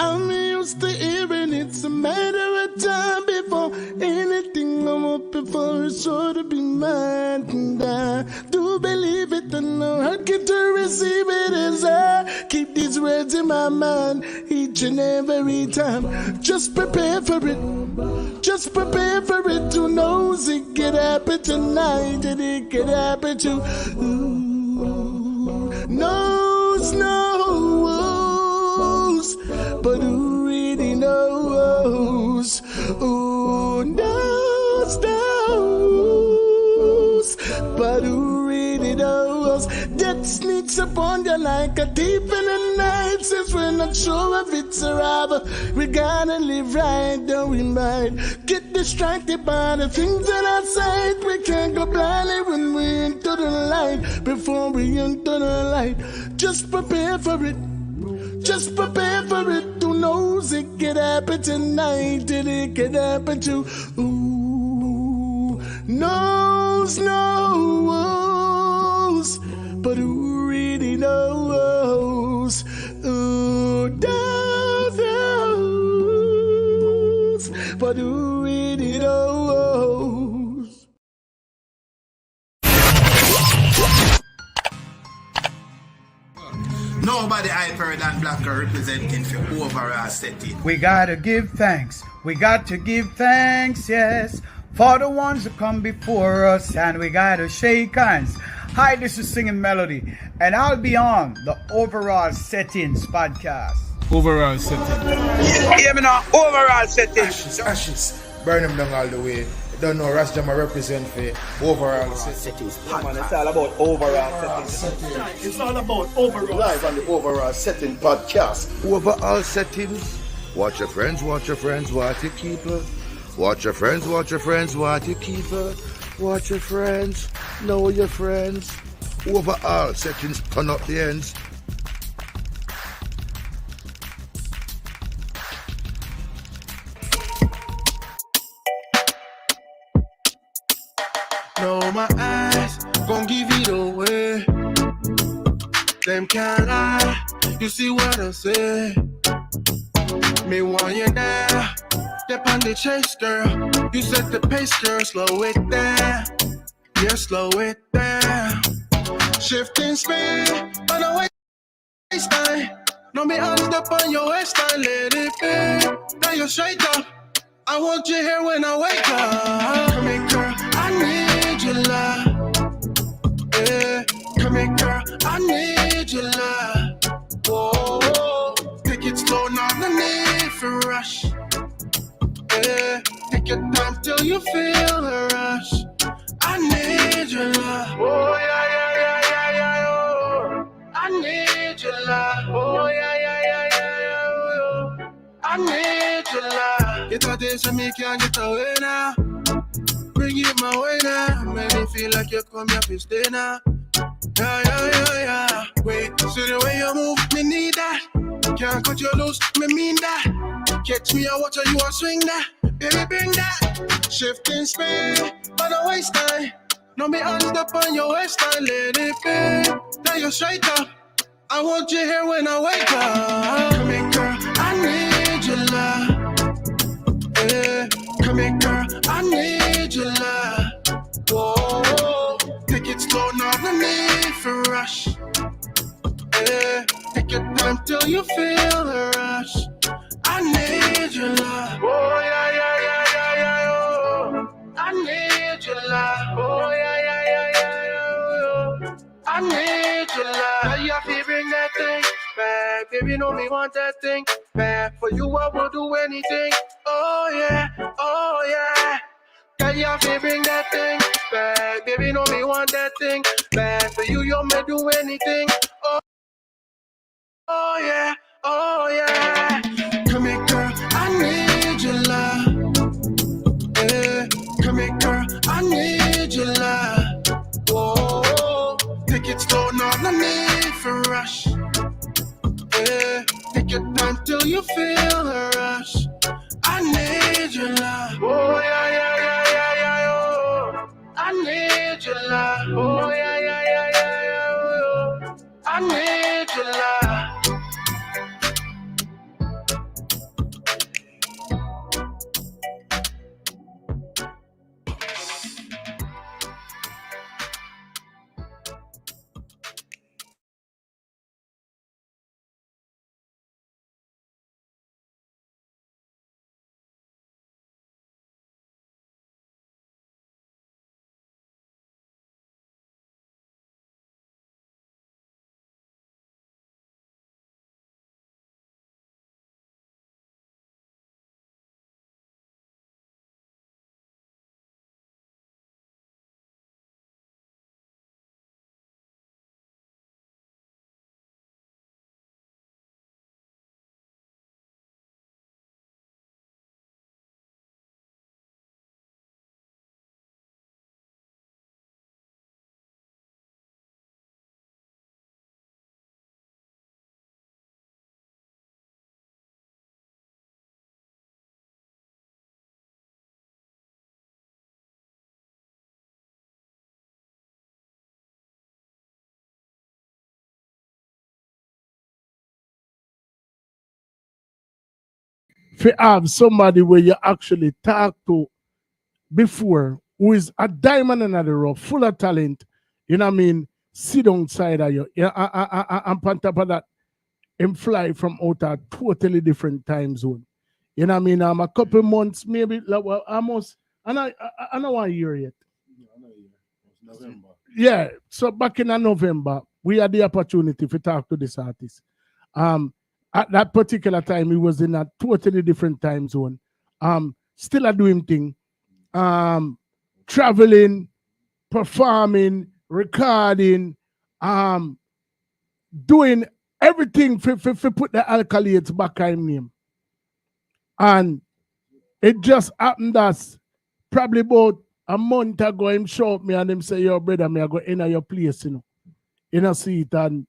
I'm used to hearing it's a matter of time before anything I'm hoping for is sure to be mine. And I do believe it, and I get to receive it as I keep these words in my mind each and every time. Just prepare for it. Just prepare for it. Who knows it could happen tonight, and it could happen to knows. But who really knows? Who knows? But who really knows? Death sneaks upon you like a thief in the night. Since we're not sure if it's arrival, we gotta live right, though we might get distracted by the things that are outside. We can't go blindly when we enter the light. Before we enter the light, just prepare for it. Just prepare for it. Who knows it could happen tonight, and it could happen to knows. But who really knows? Who knows? But who really knows? Nobody hyper than Blacker representing for overall setting. We gotta give thanks. We got to give thanks, yes, for the ones who come before us, and we gotta shake hands. Hi, this is Singing Melody, and I'll be on the Overall Settings podcast. Overall setting. Yeah, me now, Overall Settings. Ashes, burn them down all the way. Don't know Rajama represent for overall settings. Man, it's all about overall settings. It's all about overall. Live on the overall setting podcast. Overall settings. Watch your friends, watch your friends, watch your keeper. Watch your friends, watch your friends, watch your keeper. Watch your friends, know your friends. Overall settings, turn up the ends. No, my eyes gon' give it away. Them can't lie, you see what I say. Me want you there, step on the chase, girl. You set the pace, girl, slow it down. Yeah, slow it down. Shifting speed on the waistline. No, me hands up on your waistline, let it be. Now you're straight up. I want you here when I wake up. Come here, girl, I need your love. Yeah, come here, girl, I need your love. Whoa, take it slow, not the need for rush. Yeah, take your time till you feel the rush. I need your love. Oh yeah, oh. I need your love. Oh yeah, oh. I need your love. Get out there so me can't get away now. Bring it my way now. Make me feel like you come here to stay now. Yeah. Wait, see the way you move, me need that. Can't cut you loose, me mean that. Catch me, I watch you a swing that. Baby, bring that. Shifting speed on the waistline. No, me hands up on your waistline, let it be. Now you're straight up. I want you here when I wake up. Come here, girl, I need your love. Yeah, come here, girl, I need your love. Whoa, take it slow, not the need for rush. Yeah, take your time till you feel the rush. I need your love. Oh yeah, oh. I need your love. Oh yeah, oh. I need your love. Now you have to bring that thing back. Baby, know me want that thing back. For you, I will do anything. Oh yeah. Girl, you have to bring that thing back. Baby, know me want that thing back. For you, you may do anything. Oh yeah. Come here, girl, I need your love. Yeah, come here, girl, I need your love. Whoa, take it slow, not the need for rush. Yeah, take your time till you feel the rush. I need your love. Oh yeah, oh. I need your love. Oh yeah, oh. I need your love. to have somebody where you actually talk to before who is a diamond in the rough, full of talent, you know what I mean, sit onside of you. Yeah, and on top of that, him fly from out a totally different time zone. You know what I mean? A couple months, maybe like, well, almost, I don't want to hear yet. November. Yeah, so back in November, we had the opportunity to talk to this artist. At that particular time, he was in a totally different time zone. Still a doing thing. Traveling, performing, recording, doing everything for put the accolades back in him. And it just happened that probably about a month ago, him showed me and him say, yo, brother, me I go in your place, you know. In a seat, and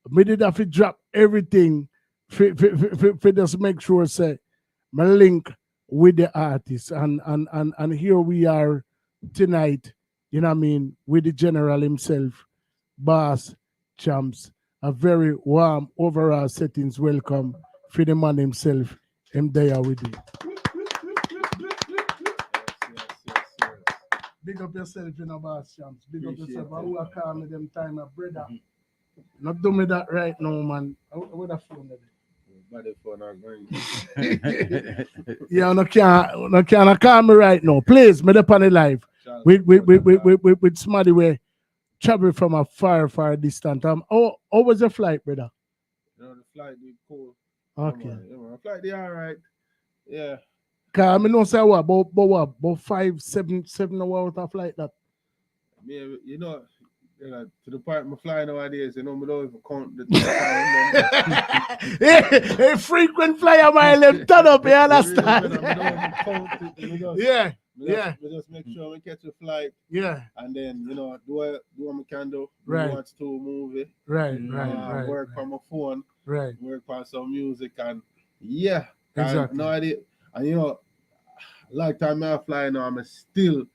me did have to drop everything for just make sure say my link with the artist. And here we are tonight, you know what I mean, with the general himself, Boss Champs. A very warm overall settings welcome for the man himself. Him there with you. Big up yourself, you know, Boss Champs. Big up yourself. I will call me them time, my brother. Not do me that right now, man. What the phone there? Body phone are going. Yeah, no can't call me right now. Please, me up on the live. With somebody where travel from a far distance. How was your flight, brother? You know, the flight be cool. Okay. The flight they all right. Yeah. Cause I mean, no say what about 5, 7 hours of flight that. Me, you know, to the part I'm flying nowadays, you know, me don't even count the time. A frequent flyer mile them turn up, you understand? Yeah. We just make sure we catch a flight. Yeah. And then, you know, do what we can do. Right. Watch a movie. Right. Work on my phone. Right. Work on some music and yeah. Exactly. No idea. And you know, like time I fly now, I still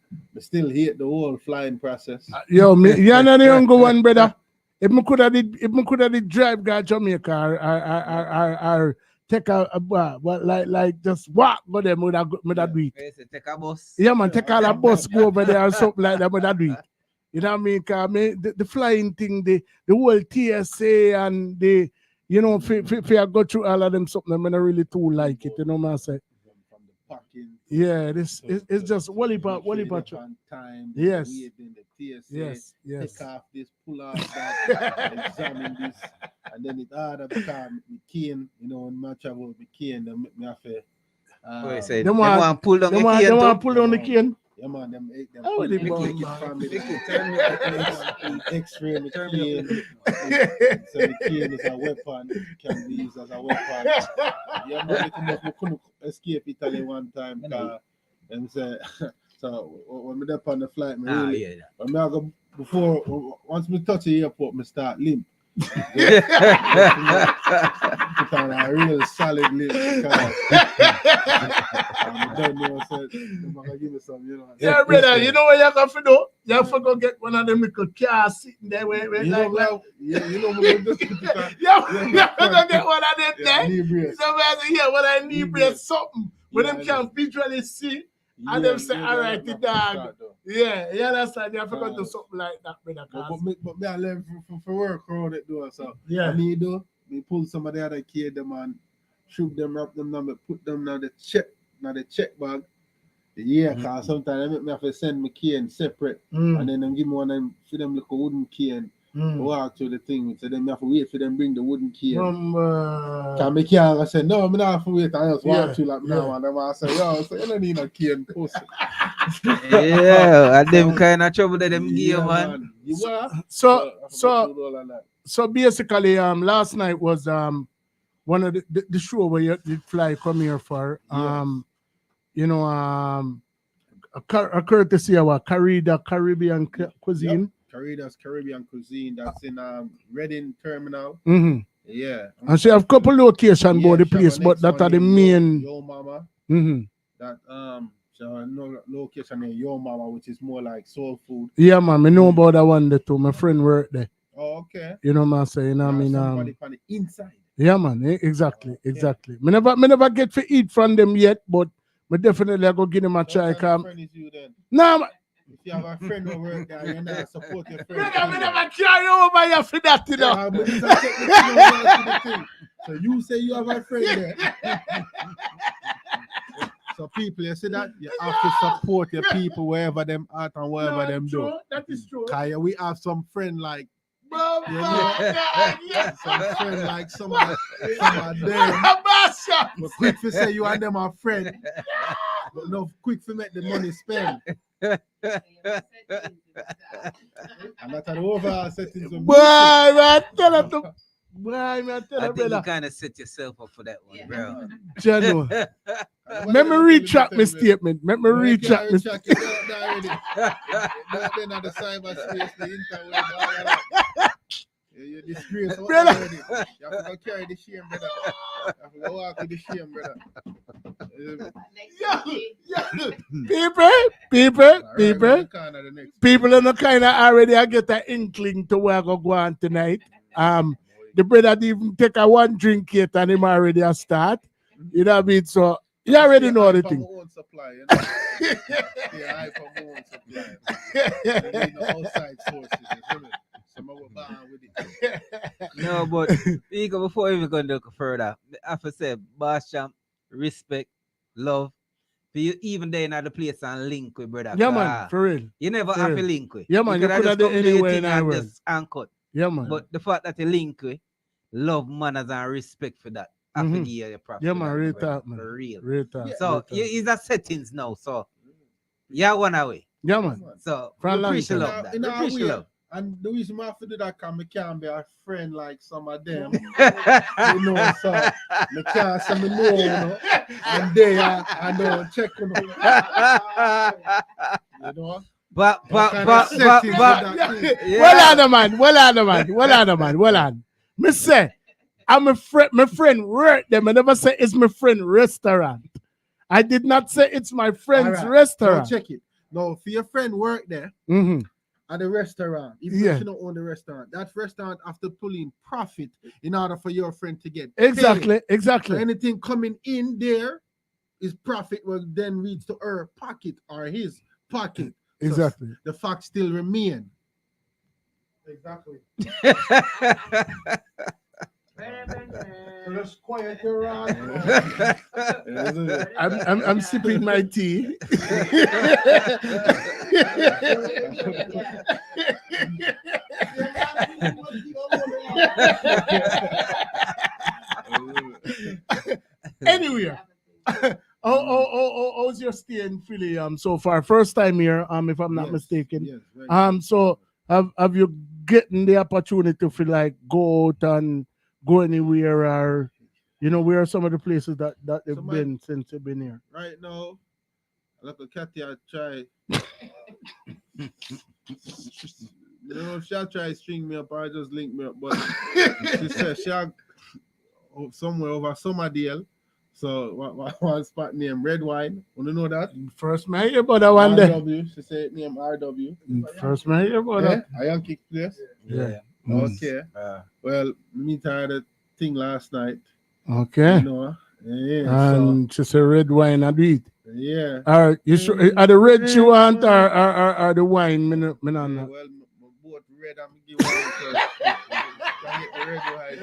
hate the whole flying process. Yo, me, you're not the younger one, brother. If me could have drive guy Jamaica or take a like just walk go there, would have do it. Take a bus. Yeah, man, take all a bus go over there or something like that, would have do it. You know what I mean? Cause the flying thing, the whole TSA and the, you know, if I go through all of them something, I'm not really too like it, you know what I'm saying? From the parking. Yeah, it's just Wally Part. Time. Yes. Waiting, the TSA. Yes. Take off this, pull off that, examine this, and then it harder because me cane, you know, when I travel with me cane, they make me have to. They want to pull down the cane. They want to pull down the cane. Yeah, man, them Oh, the make bomb, it man. family. X-ray the cane. So the cane is a weapon, can be used as a weapon. Yeah, man, we couldn't escape Italy one time because them say, so when we up on the flight, when I go before, once we touch the airport, I start limp. Put on a real solid limp because I don't know, so I'm gonna give me some, you know. Yeah, brother, you know what you have to do? You have to go get one of them little cars sitting there where you know, we're just put it on. You have to go get one of them there. Knee brace. Somebody here, when I knee brace something, when them can visually see, and them say, all right, the dog. Yeah, you understand? You have to go do something like that, brother. But me I learn for work around it though, so yeah. I need do, me pull some of the other kid them and shoot them, wrap them down, put them in the check bag. Yeah, because sometimes I have to send my cane separate, and then them give me one of them, for them little wooden cane. Walk through the thing, so then I have to wait for them bring the wooden cane. Can me can't I say no, I don't have to wait. I just walk through like now and then I say, yo, so you don't need a cane. Yeah, and them kind of trouble that them give, man. So basically, last night was one of the show where you did fly come here for you know a courtesy of Caribbean Cuisine. Yep. Carida's Caribbean Cuisine that's in Reading Terminal. Yeah. And she have a couple locations about the place, but that are the main. Yo Mama. That so no location in Yo Mama, which is more like soul food. Yeah, man, I know about that one there too. My friend worked there. Oh, okay. You know what I'm saying? I mean, somebody from the inside. Yeah, man. Exactly. Me never get to eat from them yet, but me definitely I go give them a try. What kind of friend is you then? No, man. If you have a friend who work there, you not support your friend. Brother, me never carry over you for that, you know. But this is a technical thing. So you say you have a friend there. So people, you see that? You have to support your people wherever them at and wherever them true. do. That is true. Kaya, we have some friend like Bro, some friend like some of them. But quick to say you and them are friend. But no quick to make the money spend. And that's an overall settings. Boy, man, tell him to. Boy, man, tell I him, think you brother. kind of set yourself up for that one, bro. Jano. Let me retract my statement. Let me retract my statement. Then at the cyberspace, the interweb, you disgrace Brother. already. You have to go carry the shame, brother. You have to go walk with the shame, brother. People in the kind of already I get an inkling to where I go on tonight. The brother didn't even take a one drink yet and him already a start. You know what I mean? So you already know the thing. Yeah, I for my own supply. You need no outside sources. You see me? Some of what with it. No, but Ego, before we even go look further, I have to say, Basham, respect, love. For you even there in the place and link with brother. Yeah, man, for real. You never For have real. to link with. Yeah, man, you could have done anywhere in the world. And cut. Yeah, man. But the fact that you link with, love, manners, and respect for that. I have to give you your props. Yeah, for man, that, real bro. talk, man. For real. Real talk. So, it's a settings now. So, yeah, one away. Yeah, man. So, For a we long appreciate time. love that. In We our appreciate way, love. and the reason why I have to do that because I can't be a friend like some of them. You know, so I can't say me know, you know, and they are, I don't check, you know. You know? But, Yeah. Well on. Me say, I'm a friend, my friend work them. I never say it's my friend restaurant. I did not say it's my friend's All right. restaurant. Now check it. No, if your friend work there Mm-hmm. at the restaurant, if Yeah. you don't own the restaurant, that restaurant have to pull in profit in order for your friend to get Exactly, paid. exactly. So anything coming in there is profit will then reach to her pocket or his pocket. So Exactly. the fact still remain. Exactly. So just quiet your ass. I'm sipping my tea. Anyway, how's your stay in Philly so far? First time here, if I'm not Yes, mistaken. yes, very So have you getting the opportunity to like go out and go anywhere, or where are some of the places that they've been since you've been here? right now, look at Kathy, I try. If she'll try to string me up or just link me up, but she said she'll somewhere over summer deal. So one spot named Red Wine. Want to know that? First man hear about that one day. RW. She said name RW. First man hear about Yeah, that. a young kick place. Yeah. Okay. Well, me had a thing last night. Okay. Yeah. And she said red wine I do it. Yeah. Are you sure? Are the red she want or the wine? Me not know. Well, both red and give wine first. Can get the red wine.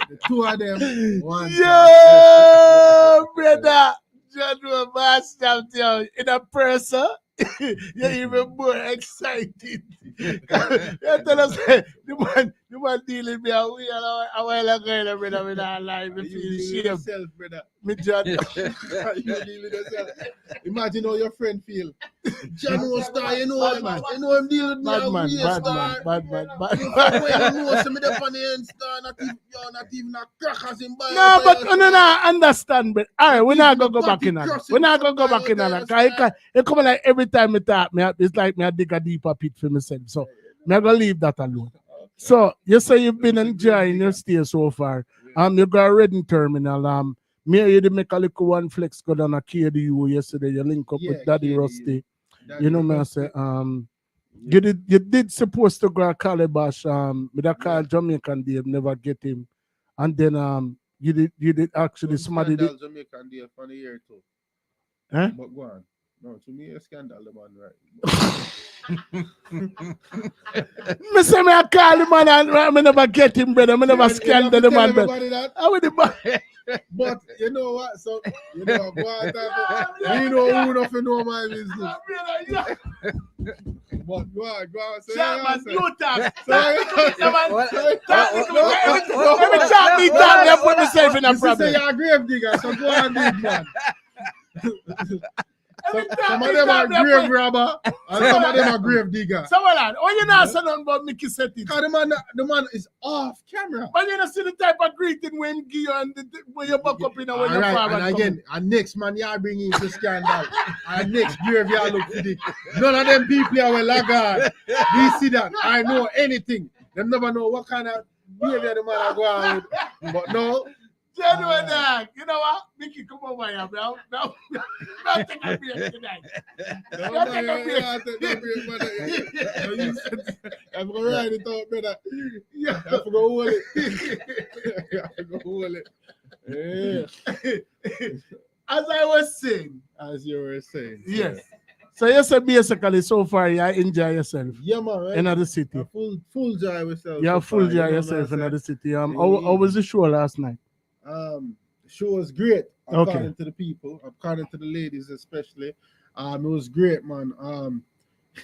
The two of them. One Yo, brother, John Master, in a person, you're even more excited. You tell us, the man dealing me a while ago, brother, with our life. You You deal feel with shame. yourself, brother. Me, John. You deal with yourself. Imagine how your friend feel. John was star, you know him. You know him deal with me. Bad man. You know, some of the funny end star, not even a crackers in by. No, but no, understand, but all right, we're not gonna go back in on that. We're not gonna go back in on that. It come like every time me talk, it's like me I dig a deeper pit for myself. So me gonna leave that alone. So you say you've been enjoying your stay so far. You got a Reading terminal. Me you did make a little one flex go down a KDU yesterday. You link up with Daddy KDU. Rusty. you know me I say you did supposed to go Calabash with a call Jamaican Day, never get him. And then you did actually somebody did Jamaican Day for the year too. eh? But go on. No, to me a scandal the man right. Me say me a call the man and me never get him, brother. Me never scandal the man, but I with the man. But you know what? So you know what you know who nothing know my business. But go on. Say Chapman, you talk. What? Every time me talk, they put myself in a Say problem. you're a grave digger, so go on, dig, man. Some of them are grave robber and some of them are grave digger. So hold on. Oh, you not say nothing about Mickey Settings. Because the man is off camera. But you don't see the type of greeting when give you and when you back up in and when you Alright, forward. and again, and next man, you bring in the scandal. And next grave, you look for the. None of them people are well laggard. They see that. I know anything. They never know what kind of behavior the man are going with. But no. Genuine dog. You know what? Mickey, come over here, bro. No, take a break tonight. No, take a break. I'm going to write it out, brother. Yeah, I forgot to hold it. I forgot to hold it. Yeah. As I was saying. As you were saying. Yes. So you said basically so far you enjoy yourself. Yeah, man. Right? In the city. Full joy myself. Yeah, full joy yourself in the city. How was the show last night? The show was great. Okay. According to the people, according to the ladies especially. It was great, man.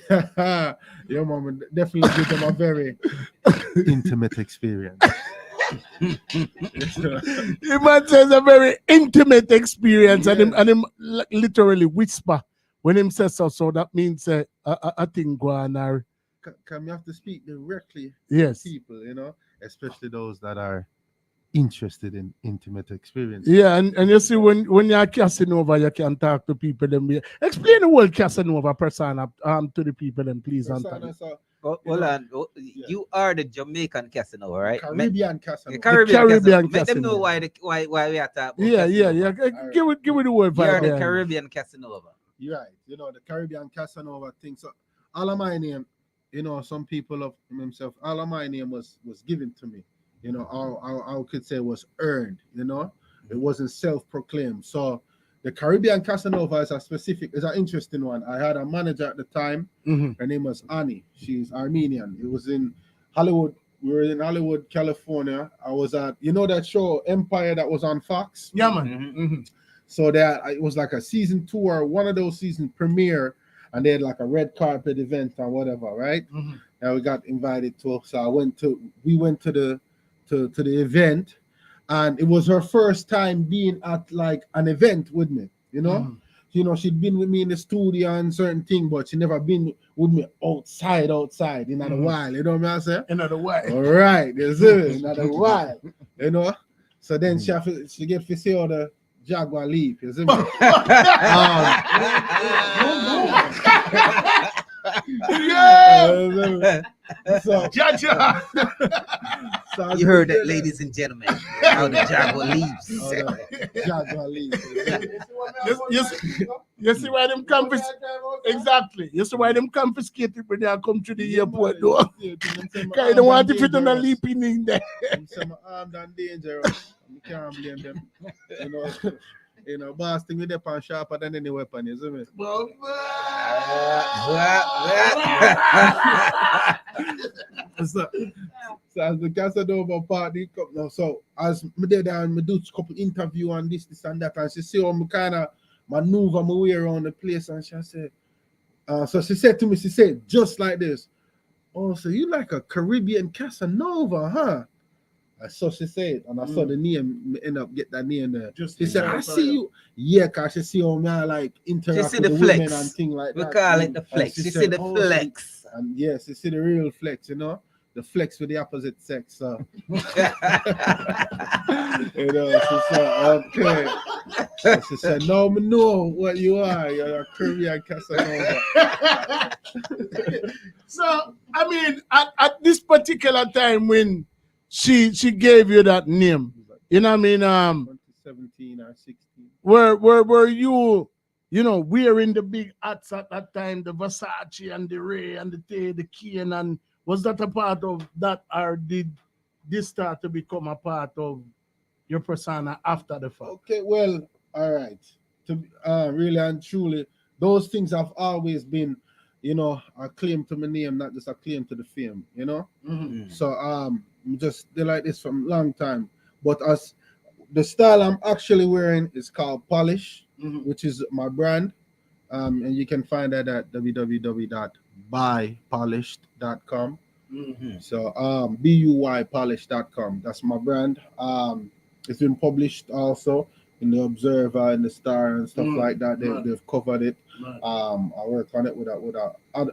Yeah, man, definitely give them a very intimate experience. The man says a very intimate experience, yes. and him literally whisper when him says so that means a thing go on or can you have to speak directly yes. to people, you know, especially those that are interested in intimate experience. Yeah, and you see when you're Casanova, you can talk to people. Then explain the word Casanova persona to the people, and please. Persona, so, hold on. You are the Jamaican Casanova, right? Caribbean Casanova. Caribbean Casanova. Let Casanova. them know why we are talking. Yeah. Give it the word. You are the Caribbean Casanova. You're right. You know the Caribbean Casanova thing. So all of my name, you know, some people of himself. All of my name was given to me. You know, I could say was earned, you know, it wasn't self-proclaimed. So the Caribbean Casanova is an interesting one. I had a manager at the time. Mm-hmm. Her name was Annie. She's Armenian. It was in Hollywood. We were in Hollywood, California. I was at, you know, that show Empire that was on Fox? Yeah, man. Mm-hmm. So that it was like a season 2 or one of those season premiere, and they had like a red carpet event or whatever, right? Mm-hmm. And we got invited to. So we went to the event, and it was her first time being at like an event with me, you know. You know, she'd been with me in the studio and certain thing, but she never been with me outside in a while, you know what I'm saying? In a while. All right, there's it, in a while, you know. So then she get to see all the Jaguar leave, you see me? Yeah. So, so you heard that, ladies and gentlemen. How the Jaguar leaves. Jaguar leaves. You see why them exactly. You see why them confiscated when they come to the airport though. Because you don't want to fit on a leaping in there. I'm armed and dangerous. I can't blame them. You know. You know, boss thing with the pan sharper than any weapon, you see me? So as the Casanova party come now, so as me did and me do a couple interview on this and that, and she see how me kind of maneuver my way around the place, and she said, so she said to me, she said just like this, oh, so you like a Caribbean Casanova, huh? So she said, and I saw the name, end up get that name there. She said, I see you. Yeah, because she see how me like interact with the women and things like that. We call it the flex. She see the flex. And yes, you see the real flex, you know? The flex with the opposite sex. So. You know, she said, okay. So she said, no, me know what you are. You're a Caribbean Casanova. So, I mean, at this particular time when she gave you that name, you know what I mean? 17 or 16. Were you you know, wearing the big hats at that time, the Versace and the Ray and the Kane, and was that a part of that, or did this start to become a part of your persona after the fact? Okay, well, all right. To really and truly, those things have always been, you know, a claim to my name, not just a claim to the fame, you know. So I'm just they like this from a long time. But as the style I'm actually wearing is called Polish, which is my brand. And you can find that at www.buypolished.com. So buypolished.com. That's my brand. It's been published also in the Observer and the Star and stuff like that. They've covered it. I work on it with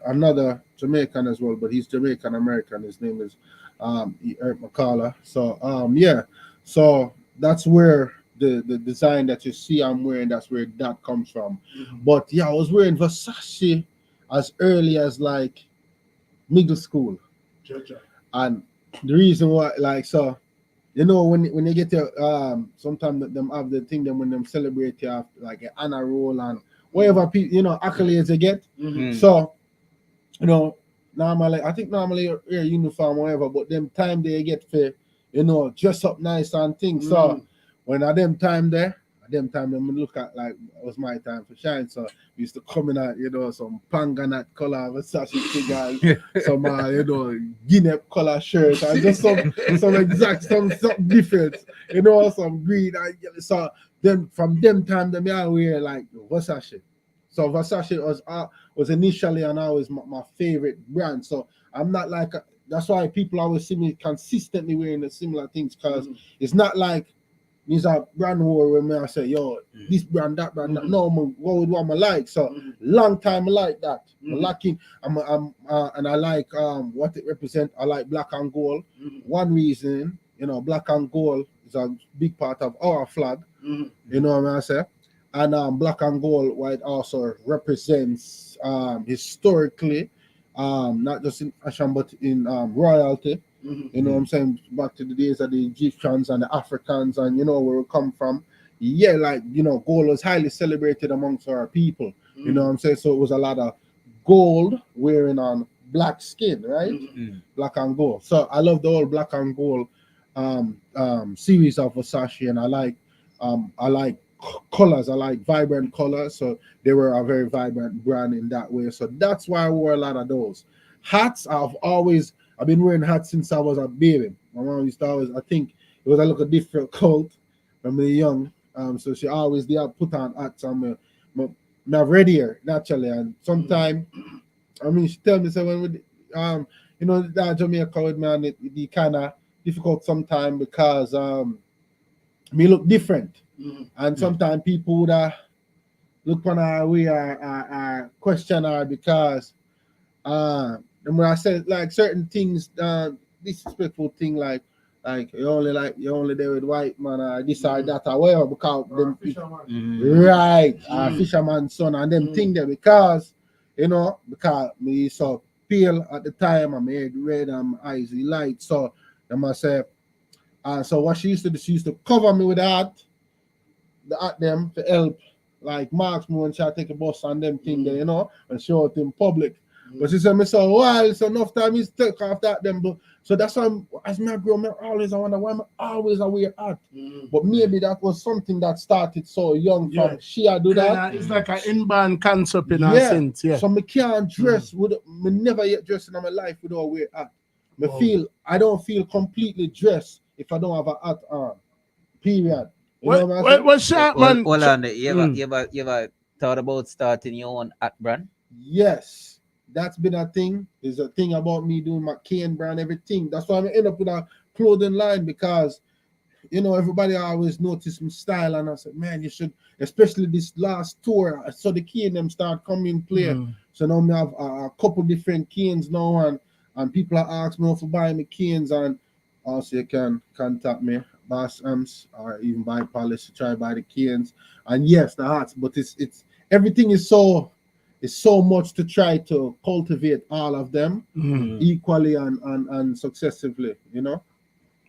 another Jamaican as well, but he's Jamaican American. His name is Eric McCullough. So yeah, so that's where the design that you see I'm wearing, that's where that comes from. But yeah, I was wearing Versace as early as like middle school. And the reason why, like, so you know, when you get your sometimes them have the thing them when them celebrate, you have like an honor roll and whatever you know accolades you get. So you know, normally I think normally your uniform whatever, but them time they get for, you know, dress up nice and things. So when at them time them look at like it was my time for shine. So we used to come in at, you know, some panganat color Versace figures, some you know, Guinea color shirt, and just some something different, you know, some green and yellow. So then from them time them I wear like Versace. So Versace was initially and always my favorite brand. So I'm not like that's why people always see me consistently wearing the similar things, because it's not like these are brand war when I say, yo, this brand, that brand, that. No, what would one I like? So long time I like that. I'm lacking. And I like what it represents. I like black and gold. One reason, you know, black and gold is a big part of our flag. You know what I say? And black and gold, white also represents historically, not just in fashion but in royalty. You know what I'm saying? Back to the days of the Egyptians and the Africans, and you know where we come from. Yeah, like, you know, gold was highly celebrated amongst our people. You know what I'm saying? So it was a lot of gold wearing on black skin, right? Black and gold. So I love the whole black and gold series of Versace, and I like colors. I like vibrant colors. So they were a very vibrant brand in that way. So that's why I wore a lot of those. Hats, I've been wearing hats since I was a baby. My mom used to always, I think it was a little different cult when we were young. So she always did put on hats on me ready here naturally. And sometimes, I mean, she tell me, so when we, you know, that Jamaica with me, and it be kind of difficult sometimes because me look different. And sometimes people would look on our way or question her because and when I said like certain things, disrespectful thing like you only there with white man or this or that or whatever, because them fisherman's son and them thing there, because you know, because me so pale at the time and my head red and my eyes light. So them I say so what she used to do, she used to cover me with the hat them to help like marks me when she take a bus and them thing there, you know, and show it in public. But she said, me so wild, so enough time is take off that them. But so that's why as me grow, I wonder why I always wear hat. But maybe that was something that started so young from she do that. It's like an inborn concept in a sense. Yeah. So me can't dress me never yet dressed in my life without wear hat. I don't feel completely dressed if I don't have a hat on. Period. What shot, man? Hold on, you ever thought about starting your own hat brand? Yes. That's been a thing. There's a thing about me doing my Kane brand, everything. That's why I end up with a clothing line, because you know everybody always notice my style, and I said, man, you should, especially this last tour. I saw the Kane them start coming play. So now we have a couple different Kanes now, and people are asking me to buy me Kanes, and also you can contact me, Boss Amps, or even buy Polish to try buy the Kanes. And yes, the hats, but it's everything is so. It's so much to try to cultivate all of them equally and successively, you know.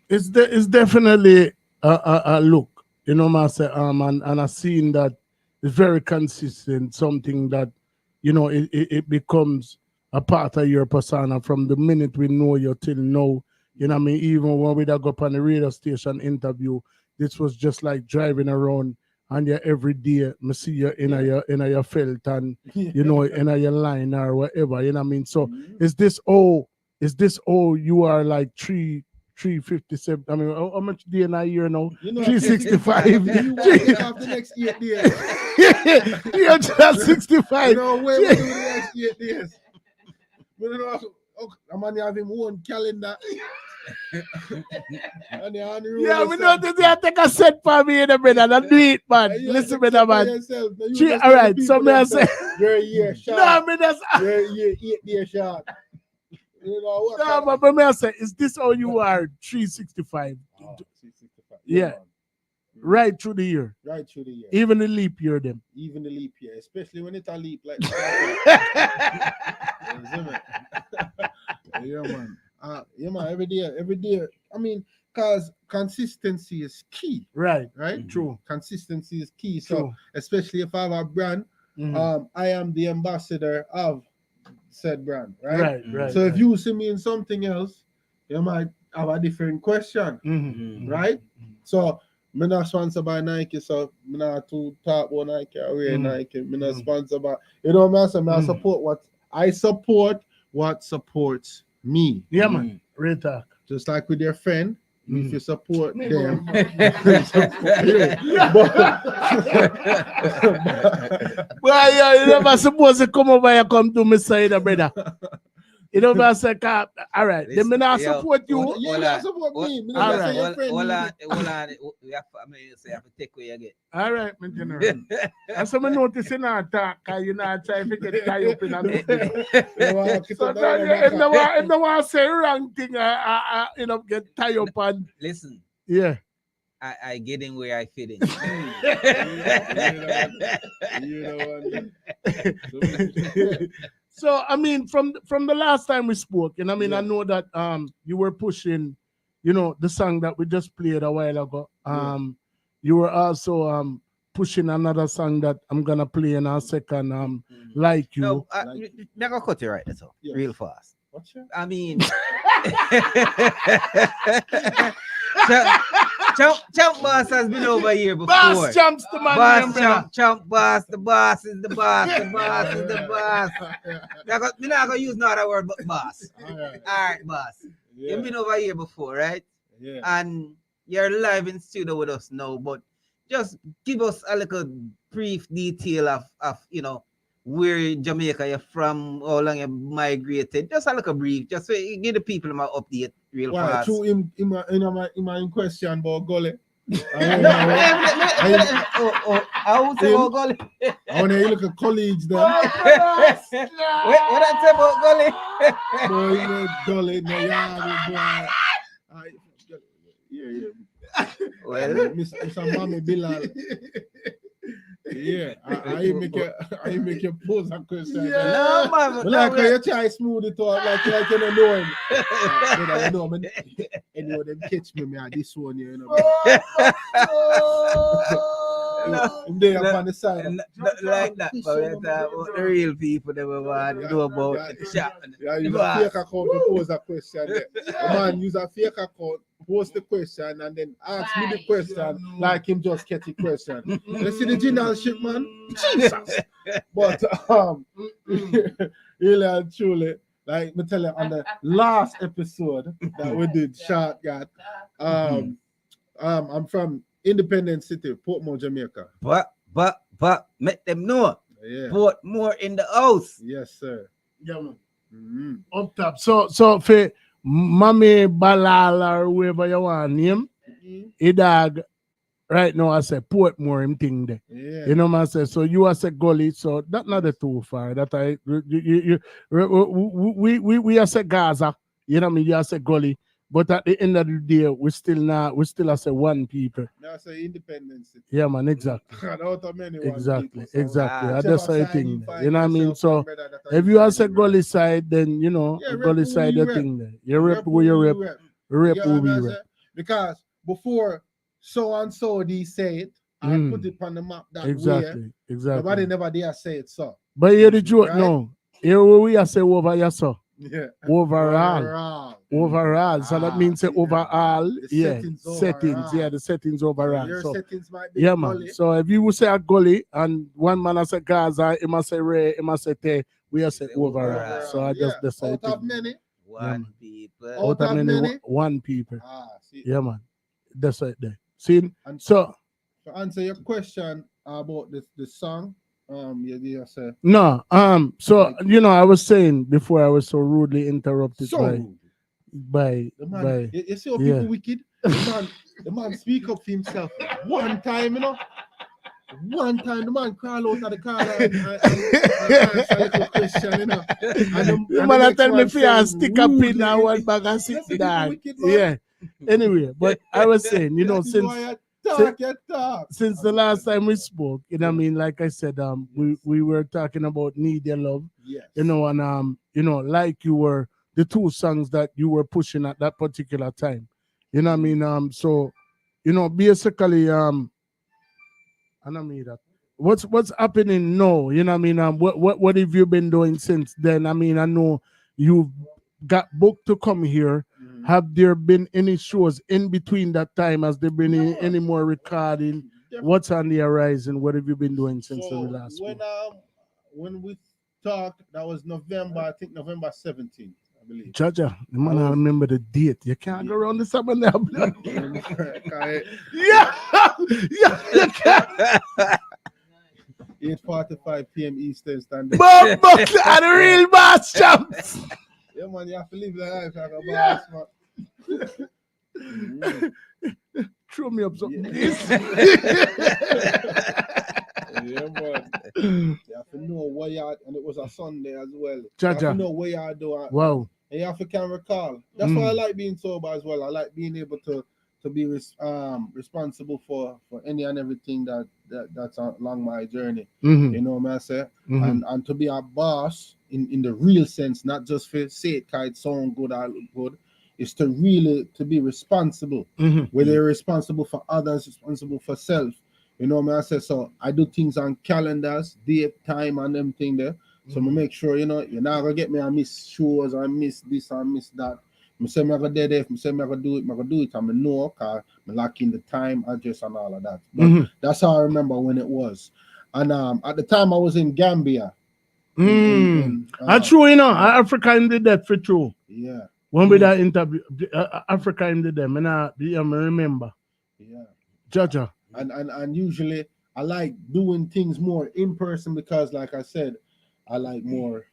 It's definitely a look, you know, Master and I seen that it's very consistent, something that, you know, it becomes a part of your persona from the minute we know you till now. You know what I mean? Even when we go up on the radio station interview, this was just like driving around and you every day, me see you in your felt and, you know, in your line or whatever, you know what I mean? So is this all you are like 357? I mean, how much day in a year now? You know, 365. You want to get off the next 8 days. 365. You know, where we do the next 8 days. You know, I'm only having one calendar. And the on the road Yeah, we yourself. know that they take a set for me in the middle and do it, man. And you Listen, have to brother, set for man. yourself. Now, you Gee, just all tell right, the so people may I themselves, say- you're a year short. No, me that's You're a year, 8 days short. You know what? no, but may I say, is this how you are 365? 365. Yeah. Man. Right through the year. Right through the year. Even the leap year them. Even the leap year, especially when it's a leap like yeah, man. Yeah, man. Every day. I mean, because consistency is key, Right. right? True. Consistency is key. So, True. especially if I have a brand, I am the ambassador of said brand, right? Right. So if you see me in something else, you might have a different question, right? So me not sponsored by Nike, so me not to talk about Nike or wear Nike. Me not sponsored by, you know what I'm saying? I support what supports me. Yeah, man. Real talk. Just like with your friend, if you support them, Well, yeah, you never supposed to come over here come to me side, brother. You know what I'm saying? All right. Then me not Yo, support you. yeah, you support me. Me All not right. say your friend. Hold on. We have to take away again. All right, my general. And so me noticing that talk, cause you not trying to get tied up in a So if no one say wrong thing, you know, get tied up and Listen, yeah. I get in where I fit in. You know what? So I mean, from the last time we spoke, and I mean, I know that you were pushing, you know, the song that we just played a while ago. You were also pushing another song that I'm gonna play in a second. Like you. No, I'm gonna cut you right there, so real fast. What's your? I mean, Champ Boss has been over here before. Boss Champ's the man. Boss Champ Boss, the boss is the boss, the boss is the boss. We're not gonna use no other word but boss. All Alright, boss. Yeah. You've been over here before, right? Yeah. And you're live in studio with us now, but just give us a little brief detail of you know, where in Jamaica you're from, how long you migrated, just a little brief, just so you give the people my update real Why? fast. True, in question about Gully. I would say about Gully. I want to look at colleagues then. What I say about Gully? Boy, you know, Gully, no yard, boy. Well, Mr. Mommy Bilal. Yeah, I make you pose a question. no, man. But like when you try smooth it out, like you don't know him. You know, man. Anyway, them catch me, man. This one, you know. I'm there up on the side. Like that, but we're talking about the real people that we want to know about the shop. Yeah, use a fake account to pose a question. The man use a fake account, post the question, and then ask me the question like him just get the question. You see the general shit, man? Jesus! But really and truly, like me tell you on the last episode that we did, Shot Gat, I'm from Independence City, Portmore, Jamaica. But make them know. Yeah. Put more in the house. Yes, sir. Yeah, man. Mm-hmm. Up top. So for Mami Balal or whoever you want name, a dog right now I say Portmore him thing there. Yeah. You know what I say? So you are say Gully, so that not the too far. That we are say Gaza, you know what I mean? You are say Gully. But at the end of the day, we still say one people. Now say Independence City. Yeah, man, exactly. Out of many one Exactly, people, so exactly. whichever That's the side thing. you there. find You know what I mean? yourself So from, brother, that if are you are inside say the Gully side, then you know Yeah, rep Gully who side you the rep. thing there. You rep who who you rep. rep. Rep You who know we what I'm rep. saying? Because before so and so they say it, I put it on the map that way. Exactly. Nobody never dare say it so. But here the joke Right? no. Here we are say over here so. Yeah. Overall. So that means say see, overall. the Yeah. settings Settings. overall. Yeah, the settings overall. Your So settings might be yeah, man. gully. So if you would say a gully and one man has say Gaza, he must say Ray, he must say Te, we are say overall. So I just decide out of many. One people. out of many one people. See. Yeah, man. That's right there. See, And so to answer your question about the song, you say no, so you know, I was saying before I was so rudely interrupted by the man. You see how people wicked. The man speak up for himself one time, you know. One time the man crawl out of the car and answer a little question, you know. The man tell me if you stick a pin and one bag and sit down. Yeah. Anyway, but I was saying, you know, since the last time we spoke, you know what I mean, like I said, we were talking about Need Your Love. Yes. You know, and you know, like you were the two songs that you were pushing at that particular time. You know what I mean? So, you know, basically, I don't mean that. What's happening now? You know what I mean? What have you been doing since then? I mean, I know you've got booked to come here. Have there been any shows in between that time? Has there been any more recording? What's on the horizon? What have you been doing since the last one? When we talked, that was November, I think November 17th, I believe. Jaja, the man, I remember the date. You can't go around the summer now. Yeah, you can't. 8:45 p.m. Eastern Standard. But are the real boss champs. Yeah, man, you have to live the life like a boss, man. Throw me up something. Yeah, man. You have to know where you are, and it was a Sunday as well. You have to know where you are doing. Wow. And you have to can recall. That's why I like being sober as well. I like being able to be responsible for any and everything that's along my journey. You know what I say? And to be a boss in the real sense, not just for say it because it sound good or look good, is to really to be responsible. Whether you're responsible for others, responsible for self. You know what I say? So I do things on calendars, date, time, and them thing there. So I make sure, you know, you're not gonna get me I miss shows, I miss this, I miss that. I say I'm gonna do it, I say I'm gonna do it, I know because I'm lacking the time, address, and all of that. But that's how I remember when it was. And at the time I was in Gambia. That's true, you know, Africa in the death for true. Yeah. When we that interview, Africa in the death, I remember. Yeah. Jaja. And usually I like doing things more in person because, like I said, I like more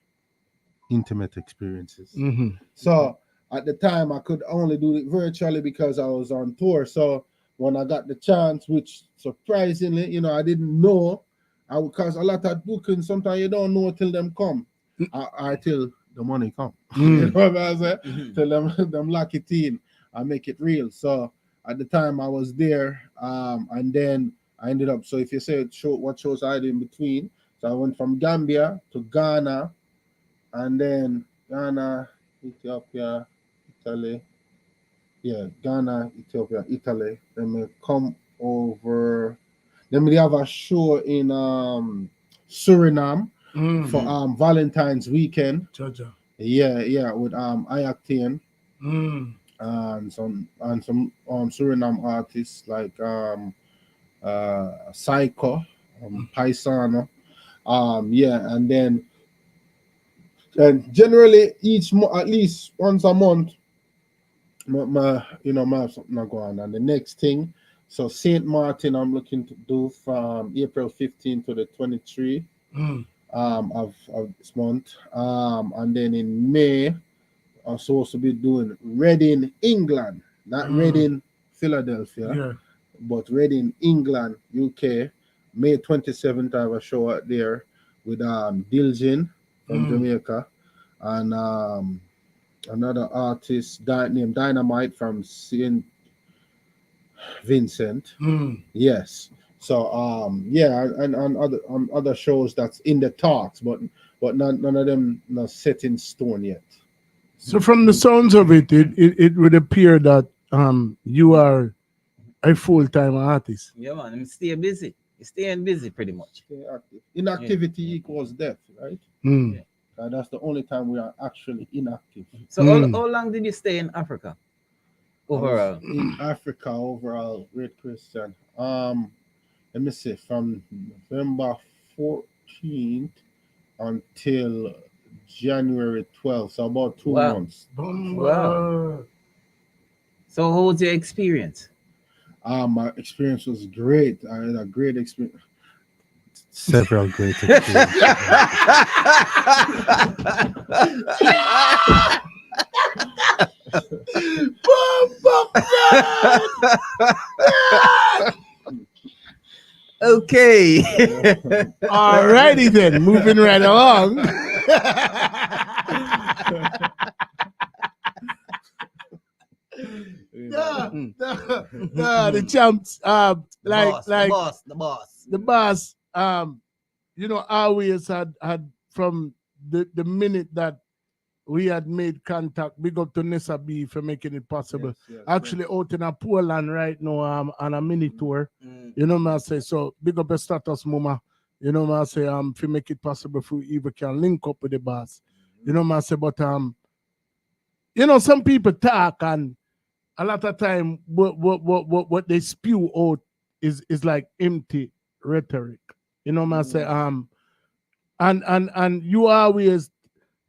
intimate experiences. So at the time I could only do it virtually because I was on tour. So when I got the chance, which surprisingly, you know, I didn't know, because a lot of bookings sometimes you don't know till them come, or till the money come. You know what I'm saying? Till them lock it in and make it real. So at the time I was there, and then I ended up. So if you say what shows I did in between, so I went from Gambia to Ghana, and then Ghana, Ethiopia, Italy. Yeah, Ghana, Ethiopia, Italy. Then we come over. Then we have a show in Suriname for Valentine's weekend. Jaja. Yeah, with Ayactane. And some Suriname artists like Psycho, Paisano. And then generally at least once a month, my have something going on. And the next thing, so St. Martin, I'm looking to do from April 15 to the 23 of this month. And then in May, I'm supposed to be doing Reading, England, not Reading, Philadelphia, but Reading, England, UK. May 27th, I have a show out there with Diljin from Jamaica, and another artist named Dynamite from St. Vincent. Yes. So and other shows that's in the talks, but none of them not set in stone yet. So from the sounds of it would appear that you are a full-time artist. Yeah, man. I'm stay busy. You're staying busy pretty much. Stay active. Inactivity equals death, right? Mm. That's the only time we are actually inactive. So how long did you stay in Africa? Overall. In Africa overall, great question. Let me see, from November 14th until January 12th, so about 2 Wow. months. Wow. So how was your experience? My experience was great. I had a great experience. Several great experiences. Okay. Alrighty then, moving right along. The champs, the boss, you know, always had from the minute that we had made contact. Big up to Nessa B for making it possible. Yes, Actually, out in a Poland right now, on a mini tour. You know, I say, so big up the status, mama. You know, I say, to make it possible for we even can link up with the boss. You know, I say, but you know, some people talk, and a lot of time what they spew out is like empty rhetoric. You know, I say, and you always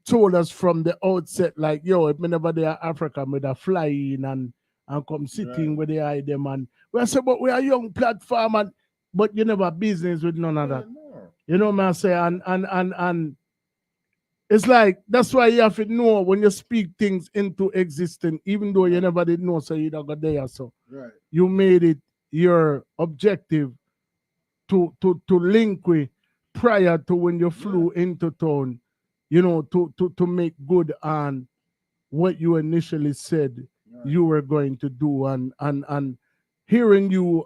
told us from the outset, like, yo, if me never there Africa, me da fly in and come sitting with the eye them, and we say, but we are a young platform, and but you never business with none of that. You know what I say, and it's like that's why you have to know when you speak things into existence, even though you never did know, so you don't go there. So you made it your objective to link with prior to when you flew into town, you know, to make good on what you initially said you were going to do, and hearing you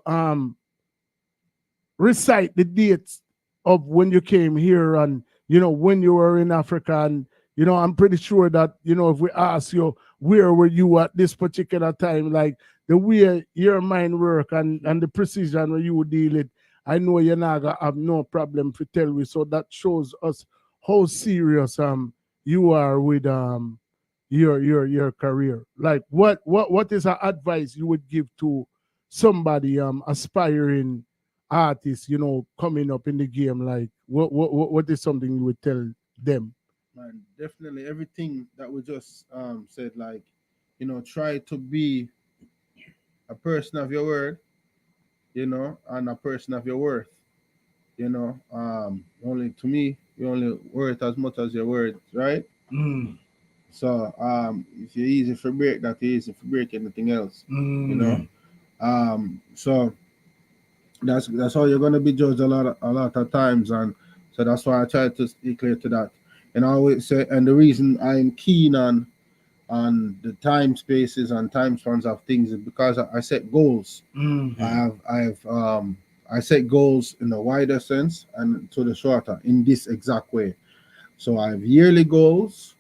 recite the dates of when you came here, and you know when you were in Africa, and you know I'm pretty sure that, you know, if we ask you where were you at this particular time, like the way your mind work and the precision where you would deal it, I know you're not gonna have no problem to tell me. So that shows us how serious you are with your career. Like what is an advice you would give to somebody aspiring artist, you know, coming up in the game? Like what is something you would tell them? Man, definitely everything that we just said, like, you know, try to be a person of your word, you know, and a person of your worth. You know, only to me, you're only worth as much as your word, right? So if you're easy for break, that you're easy for break anything else. You know. So that's how you're gonna be judged a lot of times, and so that's why I try to stay clear to that. And I always say, and the reason I'm keen on the time spaces and time spans of things is because I set goals. I set goals in the wider sense and to the shorter in this exact way. So I have yearly goals,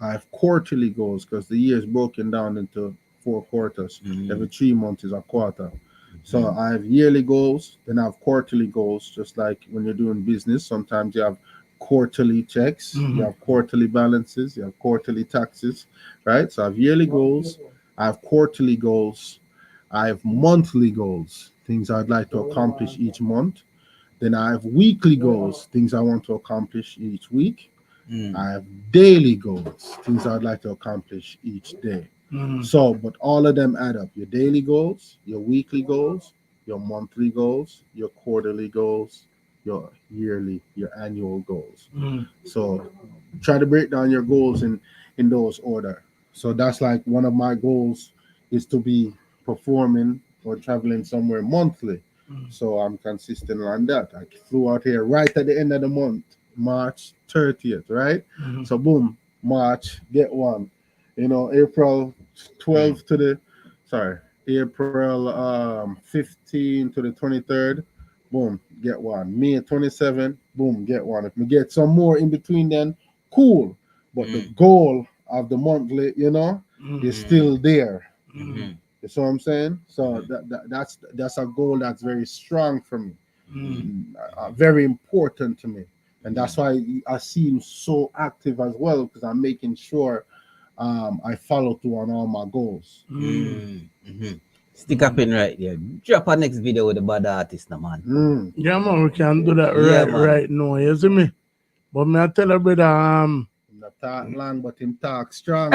I have quarterly goals, because the year is broken down into 4 quarters. Every 3 months is a quarter. So I have yearly goals, then I have quarterly goals, just like when you're doing business. Sometimes you have quarterly checks, you have quarterly balances, you have quarterly taxes, right? So I have yearly goals, I have quarterly goals, I have monthly goals, things I'd like to accomplish each month. Then I have weekly goals, things I want to accomplish each week. I have daily goals, things I'd like to accomplish each day. So, but all of them add up. Your daily goals, your weekly goals, your monthly goals, your quarterly goals, your yearly, your annual goals. So try to break down your goals in those order. So that's like one of my goals is to be performing or traveling somewhere monthly. So I'm consistent on that. I flew out here right at the end of the month, March 30th, right? So boom, March, get one. You know, April 12th to the, April 15 to the 23rd, boom, get one. May 27th, boom, get one. If we get some more in between then, cool. But the goal of the monthly, you know, is still there. You see what I'm saying? So that's a goal that's very strong for me, very important to me, and that's why I seem so active as well, because I'm making sure I follow through on all my goals. Stick up in right there. Drop our next video with the bad artist, no man. Yeah, man, we can do that Yeah, right man. right now. You see me? But me I tell you, brother, Him not talk long, but him talk strong.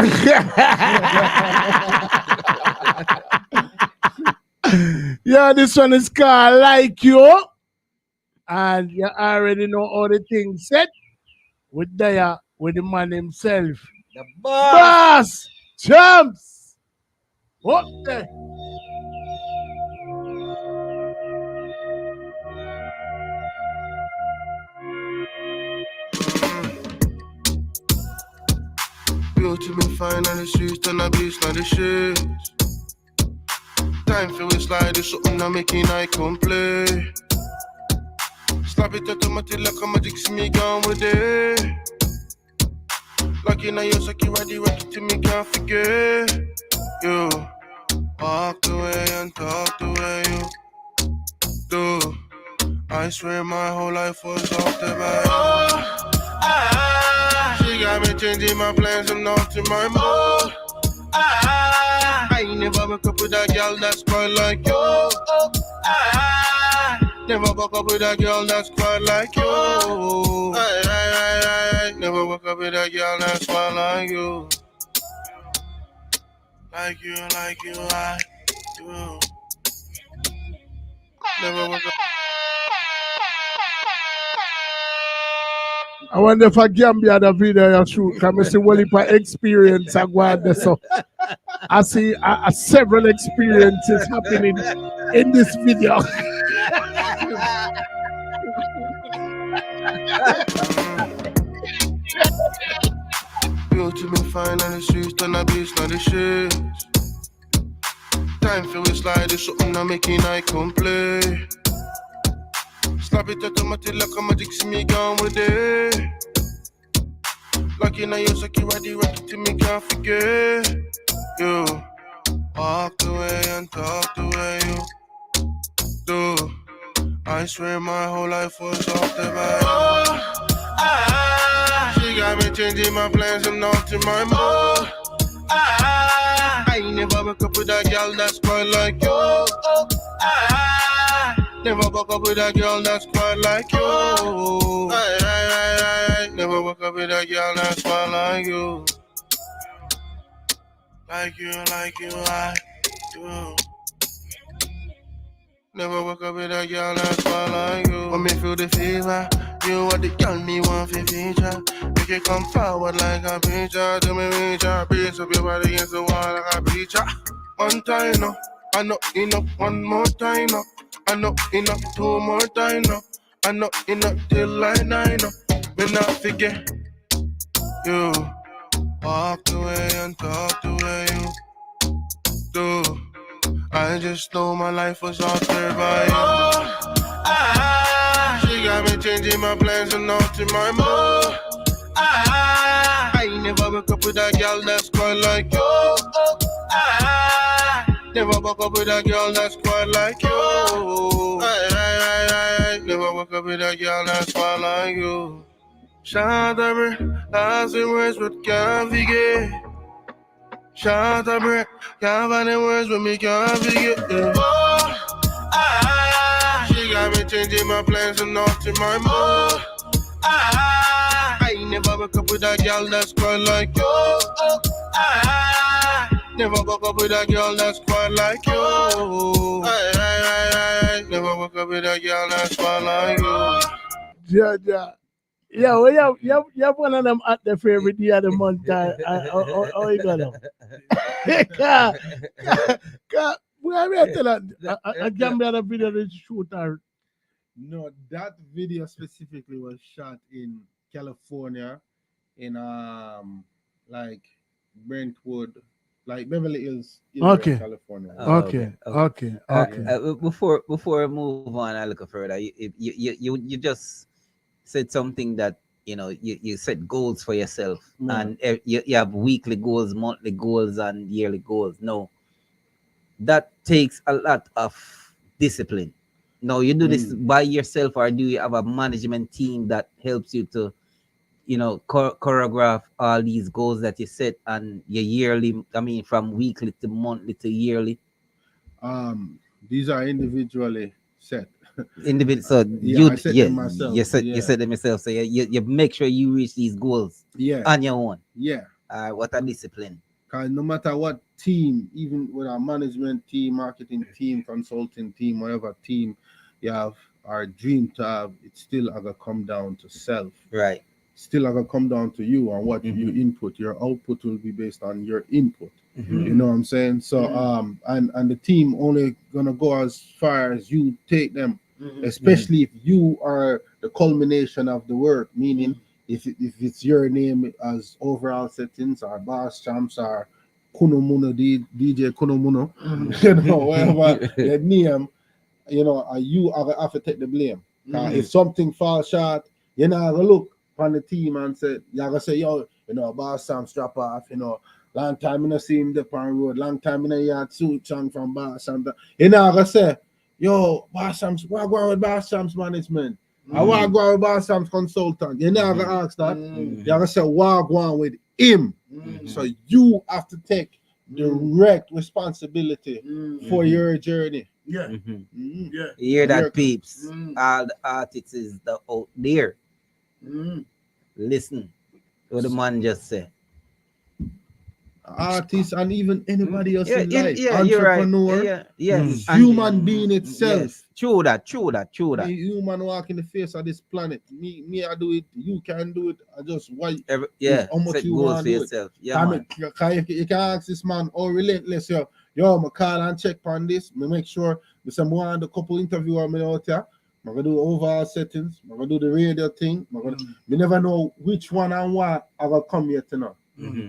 yeah, this one is called Like You. And you already know all the things said with the man himself. The boss. Boss! Champs! What the? Beauty me fine on the streets, turn a beast on the shades. Time for we slide, it's something that making I come play. Slap it automatic like a magic, see me gone with it. Like in a your saki ready, ready to me can't forget. You walk the way and talk the way you do. I swear my whole life was off the back. She got me changing my plans and not in my mood. I never woke up with a girl that's quite like you. Never woke up with a girl that's quite like you. I never woke up with a girl that's quite like you. Like you, I do. Never woke up. I wonder if I Gambia the video you shoot. Can I see what if I experience I go out there? So I see several experiences happening in this video. Beauty me fine on the streets, turn a beast on the shades. Time for we slide, it's something that making I come play. Slap it automatic like a magic, see me gone with it. Like in a your saki ready, ready to me can't forget. You walk the way and talk the way you do. I swear my whole life was off the back. She got me changing my plans and not in my mood. I never woke up with a girl that's quite like you. Never woke up with a girl that's quite like you. Never woke up with a girl that's quite like you. Like you, I do. Never woke up with a girl that's quite like you. When me feel the fever, you are the girl me want for feature. Make it come forward like a preacher. To me reach her, brace up your body against the wall like a preacher. One time no, I know enough. One more time no, I know enough. Two more time no, I know enough till I die no. Me not forget you. Walk the way and talk the way you do. I just know my life was altered by you. She got me changing my plans and not in my mood. I never woke up with a girl that's quite like you. Never woke up with a girl that's quite like you. Never woke up with a girl that's quite like you. Shout out, last words but can't forget. Shout out, can't find the words with me can't forget. She got me changing my plans and not in my mood. I never woke up with a girl that's quite like you. Never woke up with a girl that's quite like you. Never woke up with a girl that's quite like you. Yeah, well, you have one of them at the favorite day of the month. How you gonna? Where I tell that I Gambia the video they shoot her. No, that video specifically was shot in California, in like Brentwood, like Beverly Hills, Okay. California. Okay. Before we move on a little further, you just said something that you set goals for yourself, and you have weekly goals, monthly goals, and yearly goals. No, that takes a lot of discipline. Now, you do this by yourself, or do you have a management team that helps you to, choreograph all these goals that you set and your yearly, I mean, from weekly to monthly to yearly? These are individually set. Individual, so I set them myself. you set them yourself. So you make sure you reach these goals on your own. Yeah. What a discipline. Because no matter what team, even with our management team, marketing team, consulting team, whatever team you have or dream to have, it's still gonna come down to self. Right. Still gonna come down to you and what you input. Your output will be based on your input. Mm-hmm. You know what I'm saying? So and the team only gonna go as far as you take them. Especially if you are the culmination of the work, meaning if it's your name as overall settings or Boss Champs or Kunomuno, DJ Kunomuno, whatever your name, you are gonna have to take the blame. If something falls short, you're not gonna look on the team and say, you're gonna say, Boss Champs drop off, long time I not see him up on road, long time I not hear Tsu Chang from Boss Champs. You're not gonna say, yo, Boss Champs, what going with Boss Champs management? I want to go with Boss Champs consultant. You're not gonna ask that. You're gonna say, what going with him? So you have to take direct responsibility for your journey. Yeah. You hear that, peeps? All the artists is out there. Listen to what the man just said. Artists and even anybody else in life, entrepreneur, right. Human being itself. Yes. True that. The human walk in the face of this planet. Me, I do it. You can do it. I just why? How much you want to do yourself. You can ask this man, oh, relentless, yo, I call and check on this. Me make sure there's one the couple interviewer me out here. I'm gonna do overall settings. I'm gonna do the radio thing. Me never know which one and what I gonna come here to know.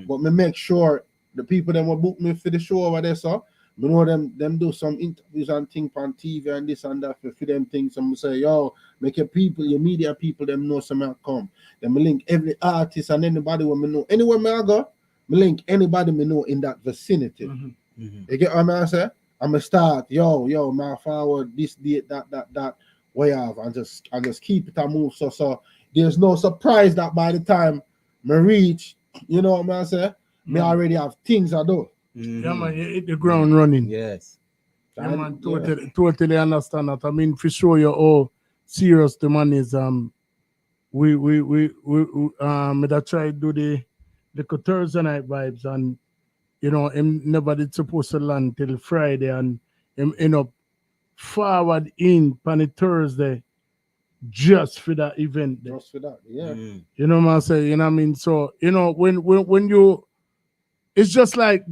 But me make sure the people that will book me for the show over there, so me know them do some interviews and things on TV and this and that for them things. Some say, yo, make your people, your media people, them know some come. Then me link every artist and anybody when me know. Anywhere me I go, me link anybody me know in that vicinity. You get what I say? I'm gonna start, yo, man, forward this date, that way have and just keep it and move. So there's no surprise that by the time me reach, you know what I say? Me already have things I do. Yeah, man, you hit the ground running. Yes. Yeah, man, totally understand that. I mean, for sure, you're all serious. The man is we that try to do the Thursday night vibes, and him never did supposed to land till Friday, and him end up forward in on the Thursday just for that event. Just for that, yeah. You know what I'm saying? You know what I mean? So when you, it's just like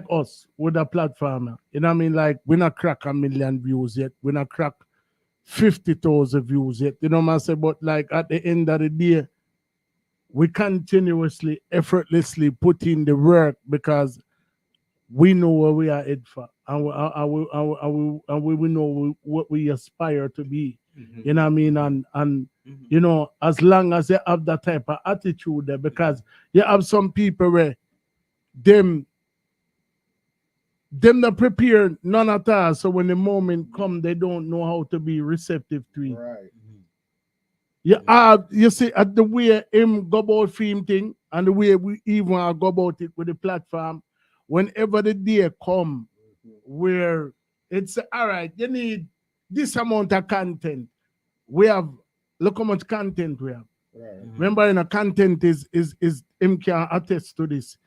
us with a platform. You know what I mean? Like we're not crack 1 million views yet. We're not crack 50,000 views yet. You know what I'm saying? But like at the end of the day, we continuously, effortlessly put in the work because we know where we are headed for, and we know what we aspire to be. You know what I mean? And as long as they have that type of attitude there, because you have some people where them not prepared none at all. So when the moment come, they don't know how to be receptive to it. Right. You see at the way him go about film thing and the way we even go about it with the platform, whenever the day come where it's all right, you need this amount of content. We have look how much content we have. Right. Remember, content is him can attest to this,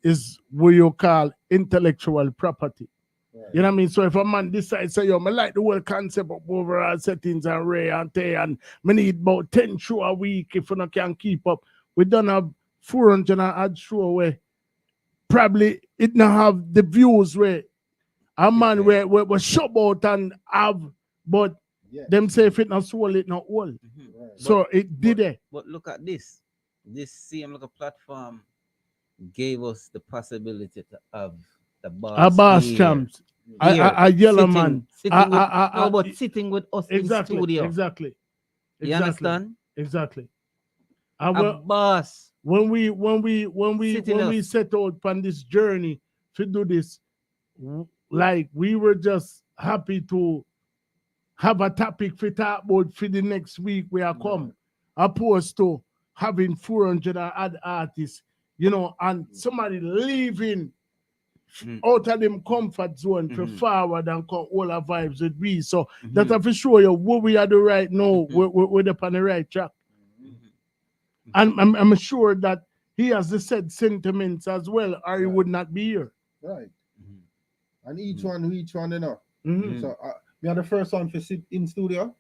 is what you call intellectual property. Right. You know what I mean? So if a man decides, say, I like the whole concept of overall settings and Ray and Tay, and me need about 10 show a week if you can keep up. We don't have 400 odd show where probably it not have the views where a man where show about and have, but them say if it not sold, it not all. Right. So it did it. But look at this. This same little platform gave us the possibility to have the boss. A Boss Champs. A yellow man. Sitting with us in studio. Exactly. You understand? Exactly. A boss. When we set out on this journey to do this, like we were just happy to have a topic for talk about for the next week where I come, opposed to having 400 odd artists, you know, and somebody leaving out of them comfort zone for forward and come all our vibes with we. So that I for sure you what we are doing right now, we're up on the right track. And I'm sure that he has the said sentiments as well, or he would not be here. Right. And each one, you know. So we are the first one to sit in studio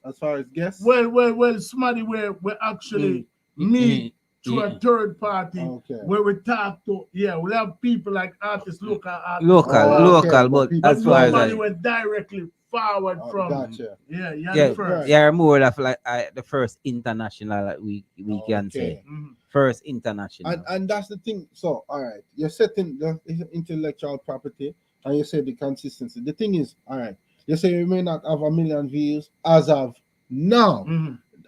as far as guests. Well, somebody we're actually meet to a third party where we talk to, we'll have people like artists, local artists. Local, but as far as somebody went directly forward from. Gotcha. The first. Yeah, more of like the first international like we can say. First international. And that's the thing. So, all right, you're setting the intellectual property and you say the consistency. The thing is, all right, you say you may not have 1 million views as of now.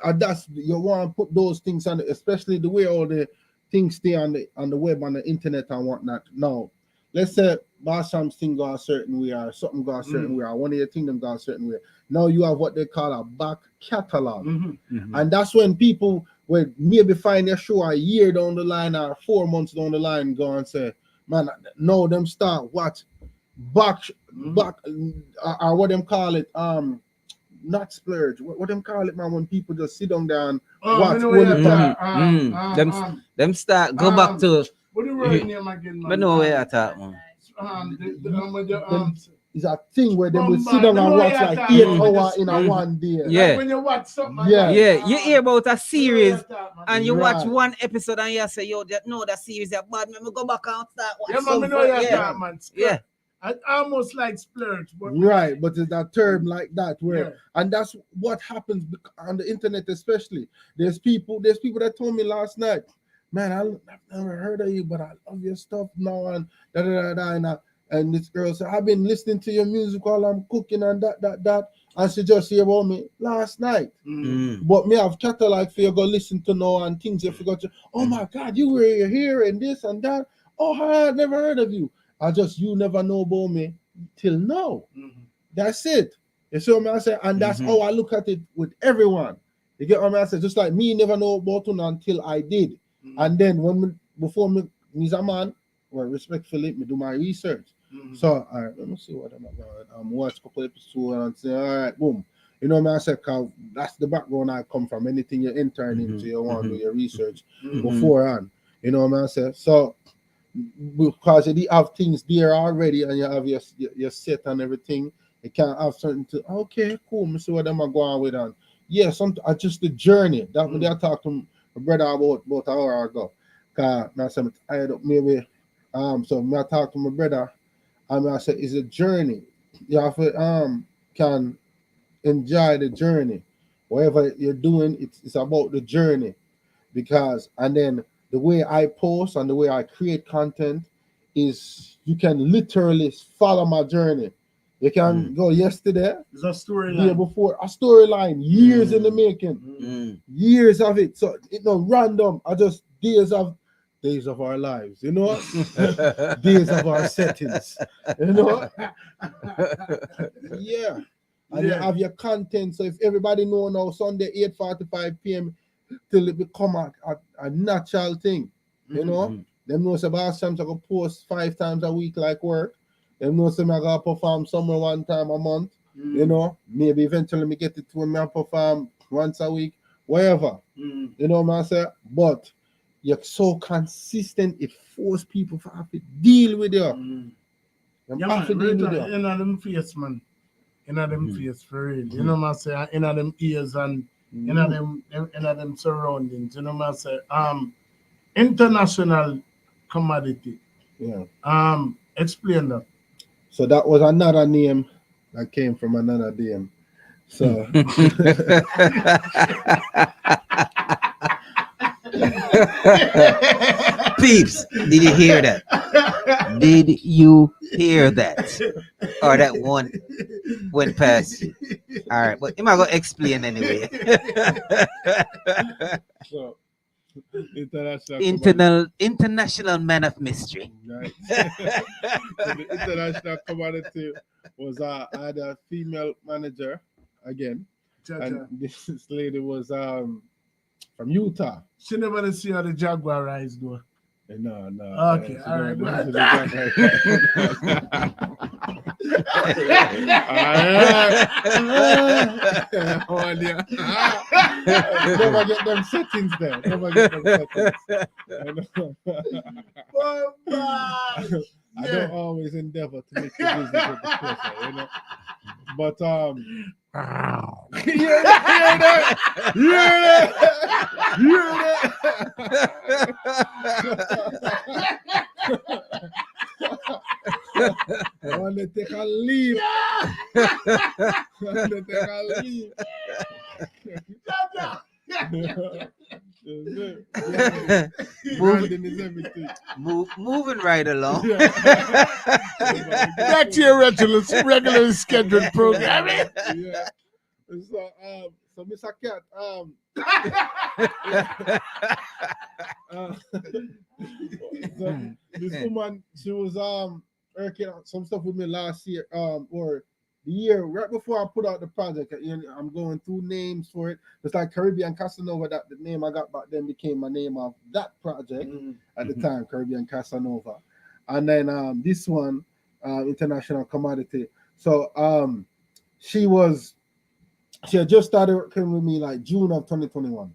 And that's you want to put those things on, especially the way all the things stay on the web, on the internet and whatnot. Now, let's say Basham's thing go a certain way or something go a certain way, or one of your things go a certain way. Now you have what they call a back catalog. And that's when people will maybe find their show a year down the line or 4 months down the line go and say, man, no, them start what back or what them call it, not splurge. What them call it, man? When people just sit down there and watch. Them start go back to. What the right name again, man? But no way at that, man. It's a thing where they will sit down and watch like 8 hours in a one day. Yeah. Like when you watch something. You hear about a series and you watch one episode and you say, yo, that series is bad. Let me go back and start Man. Yeah. I almost like splurge, but but it's that term like that where and that's what happens on the internet, especially. There's people that told me last night, man, I've never heard of you, but I love your stuff now and and this girl said, I've been listening to your music while I'm cooking and that and she just hear about me last night. But me have catalog for you go listen to now and things you forgot to, oh my God, you were here and this and that. Oh, I never heard of you. You never know about me till now. That's it. You see what I say? And that's how I look at it with everyone. You get what I say? Just like me never know about you until I did. And then before me's a man, well, respectfully, me do my research. So, all right, let me see what I'm about. Watch a couple episodes and say, all right, boom. You know what I say? Cause that's the background I come from. Anything you're entering into, you want to do your research beforehand. You know what I say? So, because you have things there already and you have your set and everything, you can't have something to okay, cool. Me see what them are going with on. Yeah, just the journey. That what I talked to my brother about an hour ago. Cause I said I had maybe so I talked to my brother and I said it's a journey. You have to can enjoy the journey. Whatever you're doing, it's about the journey. Because and then the way I post and the way I create content is you can literally follow my journey. You can go yesterday. It's a storyline. Before a storyline, years in the making, years of it. So it's not random. I just days of our lives, you know, days of our settings, you know. And you have your content. So if everybody know now Sunday 8:45 p.m. till it become a natural thing, you know. Them know Sebastian I go post 5 times a week like work. Them know some I gotta perform somewhere 1 time a month, you know. Maybe eventually me get it to me perform once a week, wherever. You know what I say? But you're so consistent, it forces people to have to deal with you. In them face, man. In them face for real. You know what I say? In them ears and in them surroundings. You know what I say? International commodity. Yeah. Explain that. So that was another name that came from another name. So Peeps, did you hear that? Did you hear that? Or that one went past you? All right, but am I gonna explain anyway? So International man of mystery. Right. So the international commodity was I had a female manager again, and this lady was from Utah. She never did see how the Jaguar rise though. No. Okay, all right. Never get them settings there. Never get them settings. I don't always endeavor to make the business with the pleasure, you know. But hear I want to take a leap. Moving right along. Back to your regular scheduled programming. Yeah. So Mr. Cat, so this woman, she was working on some stuff with me last year, or the year right before I put out the project. I'm going through names for it. It's like Caribbean Casanova. That the name I got back then became my name of that project at the time, Caribbean Casanova. And then this one, International Commodity. So she had just started working with me like June of 2021,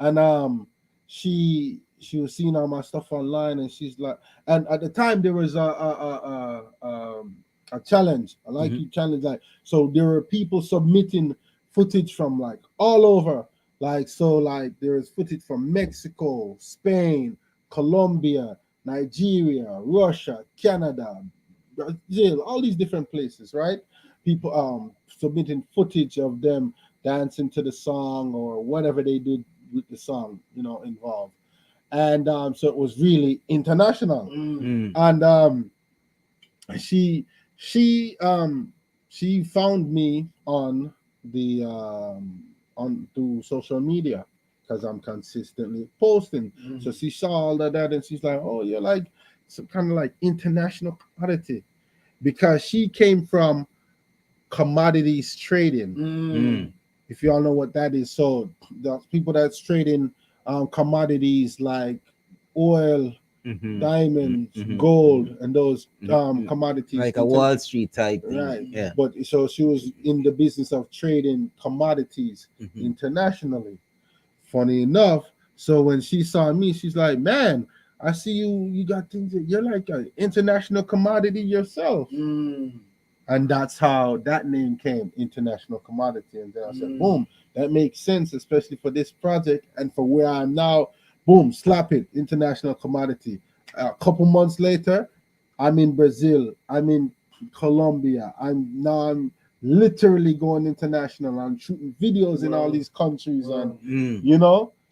and she was seeing all my stuff online, and she's like, and at the time there was a challenge, a Like You challenge, like, so there were people submitting footage from like all over, like, so like there was footage from Mexico, Spain, Colombia, Nigeria, Russia, Canada, Brazil, all these different places, right? People submitting footage of them dancing to the song or whatever they did with the song, involved. And so it was really international. And she found me on the through social media because I'm consistently posting. So she saw all of that and she's like, oh, you're like some kind of like international commodity, because she came from commodities trading. If you all know what that is, so the people that's trading commodities like oil, diamonds, gold, and those commodities, like a Wall Street type thing. Right. Yeah. But so she was in the business of trading commodities internationally. Funny enough, so when she saw me, she's like, man, I see you got things, you're like an international commodity yourself. And that's how that name came, International Commodity. And then I said, boom, that makes sense, especially for this project and for where I am now. Boom, slap it, International Commodity. A couple months later, I'm in Brazil, I'm in Colombia. I'm literally going international. I'm shooting videos in all these countries, and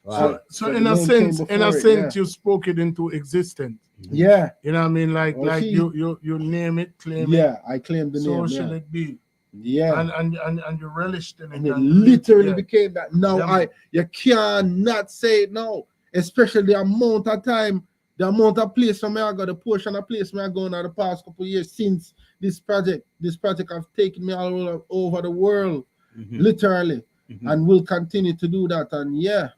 Wow. So in a sense, you spoke it into existence. Yeah. You know what I mean? Like you name it, claim it. Yeah, I claimed the So name. shall it be. Yeah. And you relished in it. And it literally became that. Now you cannot say it now. Especially the amount of time, the amount of place from where I got, the portion of place where I go now the past couple of years since this project have taken me all over the world, literally, and will continue to do that. And yeah.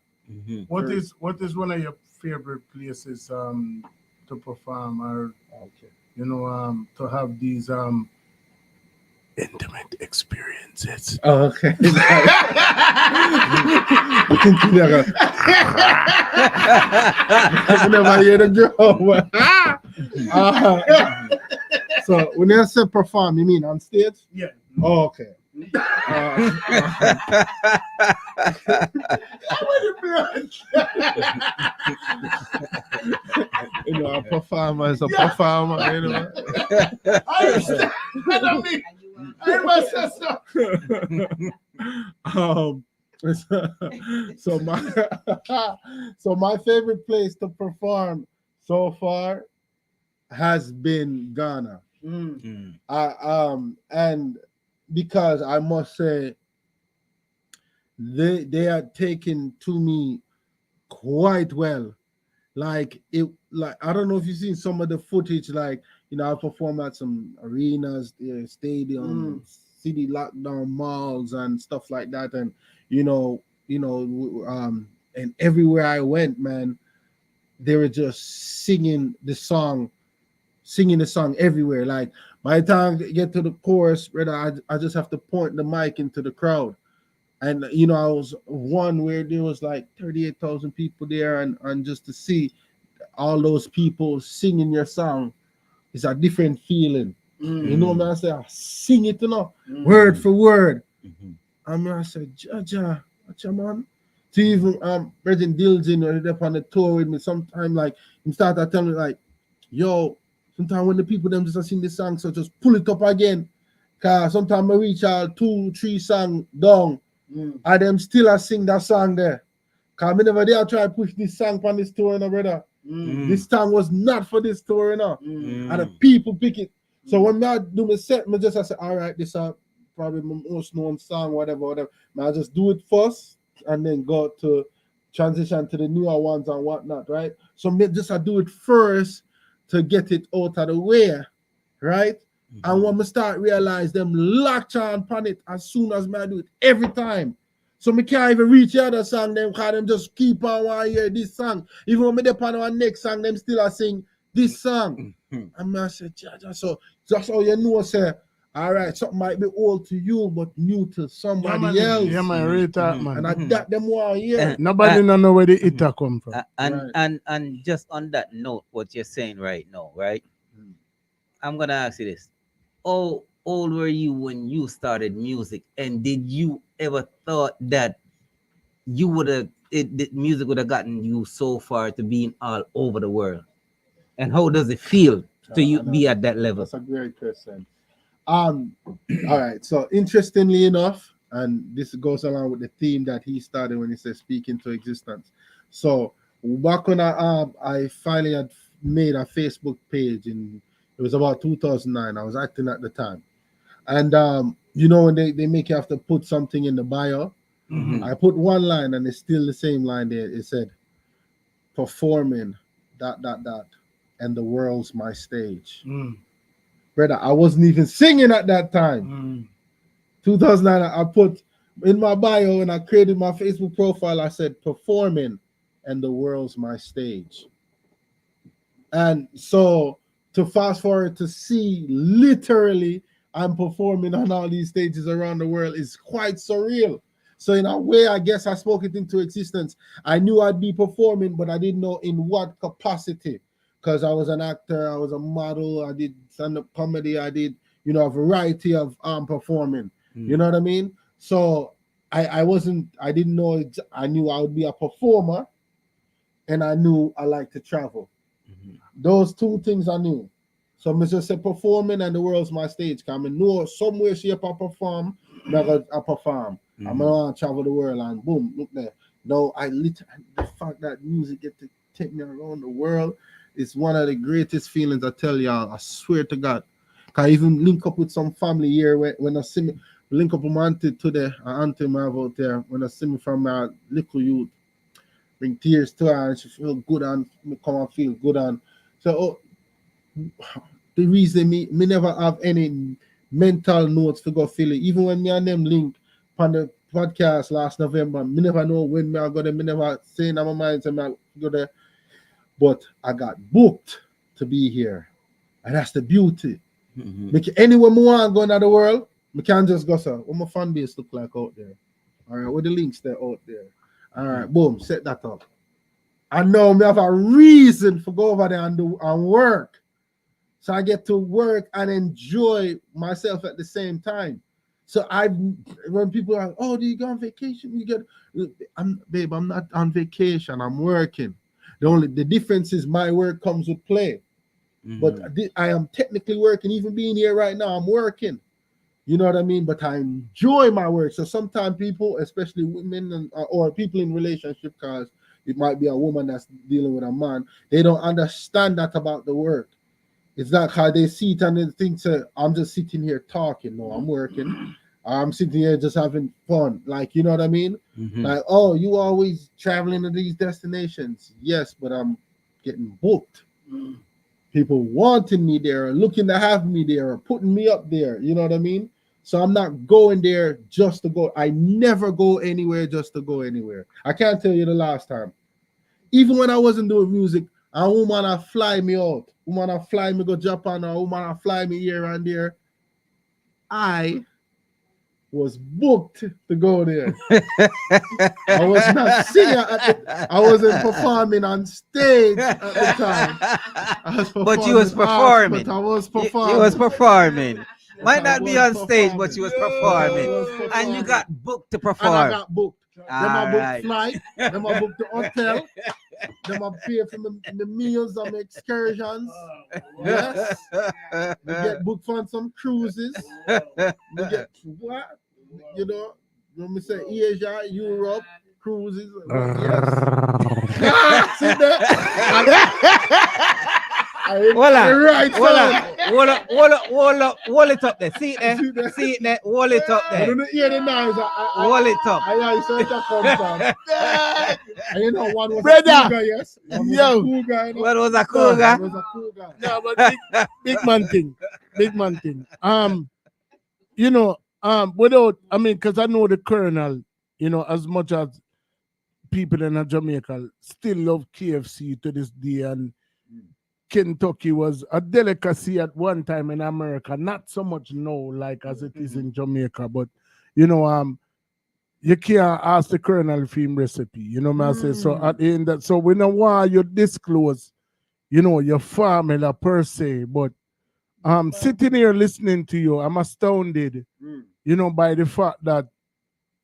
What is one of your favorite places to perform, or to have these intimate experiences? Oh, okay. I never hear the drum. So when you say perform, you mean on stage? Yeah. Oh, okay. A performer is a performer. I understand. I must say so my favorite place to perform so far has been Ghana. And because I must say they are taken to me quite well. Like it, like I don't know if you've seen some of the footage. Like I perform at some arenas, stadiums, city lockdown malls, and stuff like that. And and everywhere I went, man, they were just singing the song everywhere. Like by the time I get to the chorus, brother, I just have to point the mic into the crowd. And I was one where there was like 38,000 people there, and just to see all those people singing your song is a different feeling. You know what I say? I sing it, word for word. I said, Jaja, man. To even President Dilgin up on the tour with me, sometime like he started telling me like, yo, sometimes when the people them just sing this song, so just pull it up again. Cause sometimes I reach out 2-3 songs down. And them still I sing that song there. Cause me never dare try to push this song on this tour, brother. This song was not for this tour, And the people pick it. So when I do my set, I say, all right, this is probably my most known song, whatever. I just do it first and then go to transition to the newer ones and whatnot, right? So I do it first to get it out of the way, right? And when I start realize them latch on it as soon as I do it every time. So I can't even reach the other song, them because them just keep on want to hear this song. Even when I dip on our next song, them still are sing this song. And I say, Jaja, so that's how say, all right, something might be old to you, but new to somebody else. Yeah, man, real talk, man. And that them want to hear. Nobody don't know where the it come from. And just on that note, what you're saying right now, right? I'm gonna ask you this. How old were you when you started music? And did you ever thought that you music would have gotten you so far to being all over the world? And how does it feel to you be at that level? That's a great question. All right. So interestingly enough, and this goes along with the theme that he started when he said speak into existence. So back when I finally had made a Facebook page, and it was about 2009. I was acting at the time. And when they make you have to put something in the bio, I put one line and it's still the same line there. It said, performing ... and the world's my stage. Brother, I wasn't even singing at that time. 2009, I put in my bio and I created my Facebook profile, I said, performing and the world's my stage. And so to fast forward to see literally I'm performing on all these stages around the world is quite surreal. So in a way, I guess I spoke it into existence. I knew I'd be performing, but I didn't know in what capacity. Because I was an actor, I was a model, I did stand-up comedy, I did, a variety of performing. You know what I mean? So I didn't know it. I knew I would be a performer, and I knew I like to travel. Those two things I knew. So I just said performing and the world's my stage. Cause I know somewhere shape I perform, I perform. I'm gonna travel the world and boom, look there. No, the fact that music get to take me around the world. It's one of the greatest feelings, I tell y'all. I swear to God. I even link up with some family here when I see me, link up with my auntie today, an auntie I have out there, when I see me from my little youth, bring tears to her and she feel good and me come and feel good. And so the reason me never have any mental notes to go feel it. Even when me and them link on the podcast last November, me never know when me I go there, me never say in my mind, so I go there. But I got booked to be here. And that's the beauty. Anywhere I want to go in the world, I can't just go, sir. What my fan base look like out there? All right, what the links there out there? All right, boom, set that up. I know me have a reason for go over there and work. So I get to work and enjoy myself at the same time. So when people are, oh, do you go on vacation? I'm not on vacation, I'm working. The difference is my work comes with play. But I am technically working. Even being here right now, I'm working. You know what I mean? But I enjoy my work. So sometimes people, especially women or people in relationship, because it might be a woman that's dealing with a man, they don't understand that about the work. It's not how they see it and they think, I'm just sitting here talking. No, I'm working. I'm sitting here just having fun. Like, you know what I mean? Mhm. Like, oh, you always traveling to these destinations. Yes, but I'm getting booked. People wanting me there, looking to have me there, putting me up there. You know what I mean? So I'm not going there just to go. I never go anywhere just to go anywhere. I can't tell you the last time. Even when I wasn't doing music, a woman a fly me out. Woman a fly me go Japan, or woman a fly me here and there. I was booked to go there. I was not singer I wasn't performing on stage at the time. But you was performing. But I was You performing. was performing. Might I not be was on stage, but performing. you was I performing. was And you performing. got booked to And I perform. got booked. Them I booked Alright. flight. Them I booked the hotel. Them I pay for the meals and my excursions. Yes. We get booked on some cruises. We get what? You know, when we say Asia, Europe, cruises. Yes. See that? Hold on. Right Hold on. sound. Hold it up there. See it there. See that? See it there. Hold it up I there. don't hear the noise. Hold it up. I saw it come from. And you know, one was Brother. a cougar, yes. One was Yo. a cougar. You know? What was a One cougar? was a cougar. No, but big man thing. Big man thing. You know, without, I mean, because I know the Colonel, you know, as much as people in Jamaica still love KFC to this day, and Kentucky was a delicacy at one time in America, not so much now, like as it is in Jamaica, but you know, you can't ask the Colonel for him recipe, you know what I'm saying? So at the end that, so we don't want you disclose, you know, your formula per se, but sitting here listening to you, I'm astounded, you know, by the fact that,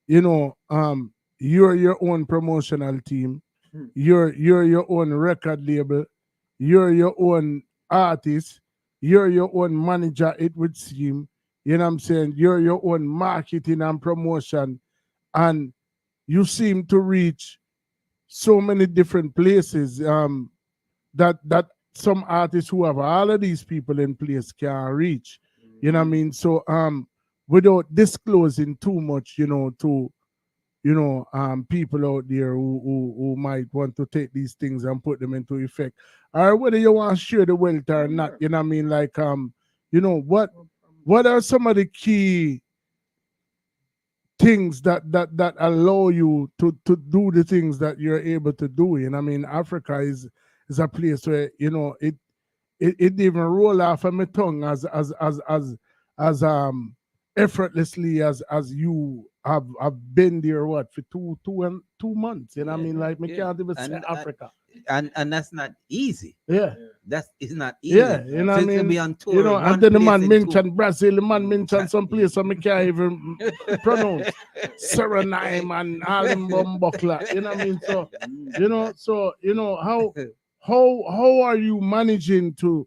you know, you're your own promotional team, you're your own record label, you're your own artist, you're your own manager, it would seem, you know what I'm saying? You're your own marketing and promotion, and you seem to reach so many different places that some artists who have all of these people in place can reach. You know what I mean? So without disclosing too much, you know, to people out there who might want to take these things and put them into effect, or whether you want to share the wealth or not, you know what I mean? Like you know, what are some of the key things that allow you to do the things that you're able to do? And I mean, Africa is a place where, you know, it even roll off of my tongue as effortlessly as you have been there for 2 months. You know what I mean? Like, me can't even say Africa. And that's not easy. Yeah. It's not easy. Yeah, you know what I To mean? be on tour, You know, one and then the place man in mentioned Brazil, the man mentioned some place I can't even pronounce. Suriname and all them bumbukla. You know what I mean? So, you know, how are you managing to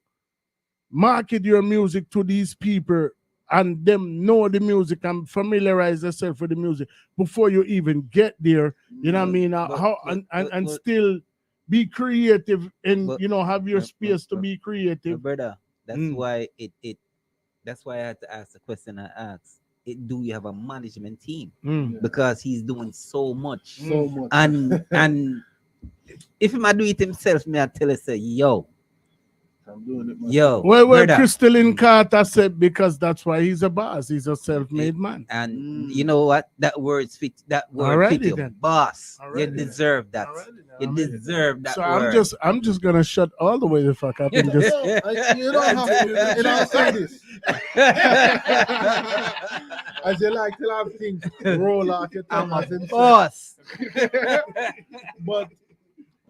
market your music to these people and them know the music and familiarize yourself with the music before you even get there? You know what I mean? And still be creative and, you know, have your space to be creative. Brother, that's why that's why I had to ask the question I asked. Do you have a management team? Because he's doing so much. So much. And if he might do it himself, me I tell you, say, yo, I'm doing it myself. yo. Well, brother. Crystalline Carter said because that's why he's a boss. He's a self-made man. And you know what? That word fit Alrighty you. then. Boss. Alrighty You then. deserve that. You deserve that So word. I'm just gonna shut all the way the fuck up and just You don't have to. You don't say this. As you like to have things roll off your tongue. as him say. Boss. But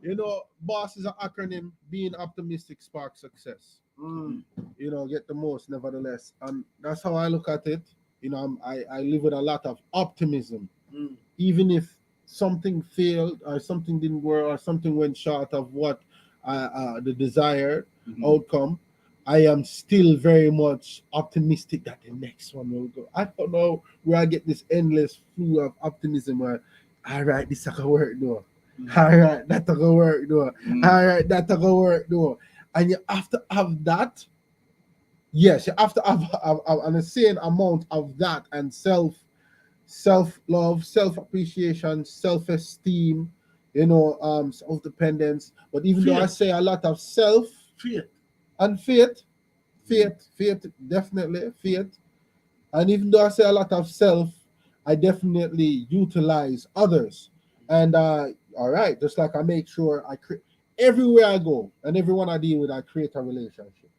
you know, boss is an acronym. Being optimistic sparks success. You know, get the most, nevertheless, and that's how I look at it. You know, I live with a lot of optimism, even if something failed or something didn't work or something went short of what the desired outcome. I am still very much optimistic that the next one will go. I don't know where I get this endless flow of optimism. Where, all right, this is gonna work, though. All right, that's gonna work, though. All right, that's gonna work, though. And you have to have that yes, you have to have an insane amount of that and self-love, self-appreciation, self-esteem, self-dependence. But even though I Faith. say a lot of self Faith. and faith, definitely faith. And even though I say a lot of self, I definitely utilize others. And all right, just like I make sure I create everywhere I go and everyone I deal with, I create a relationship.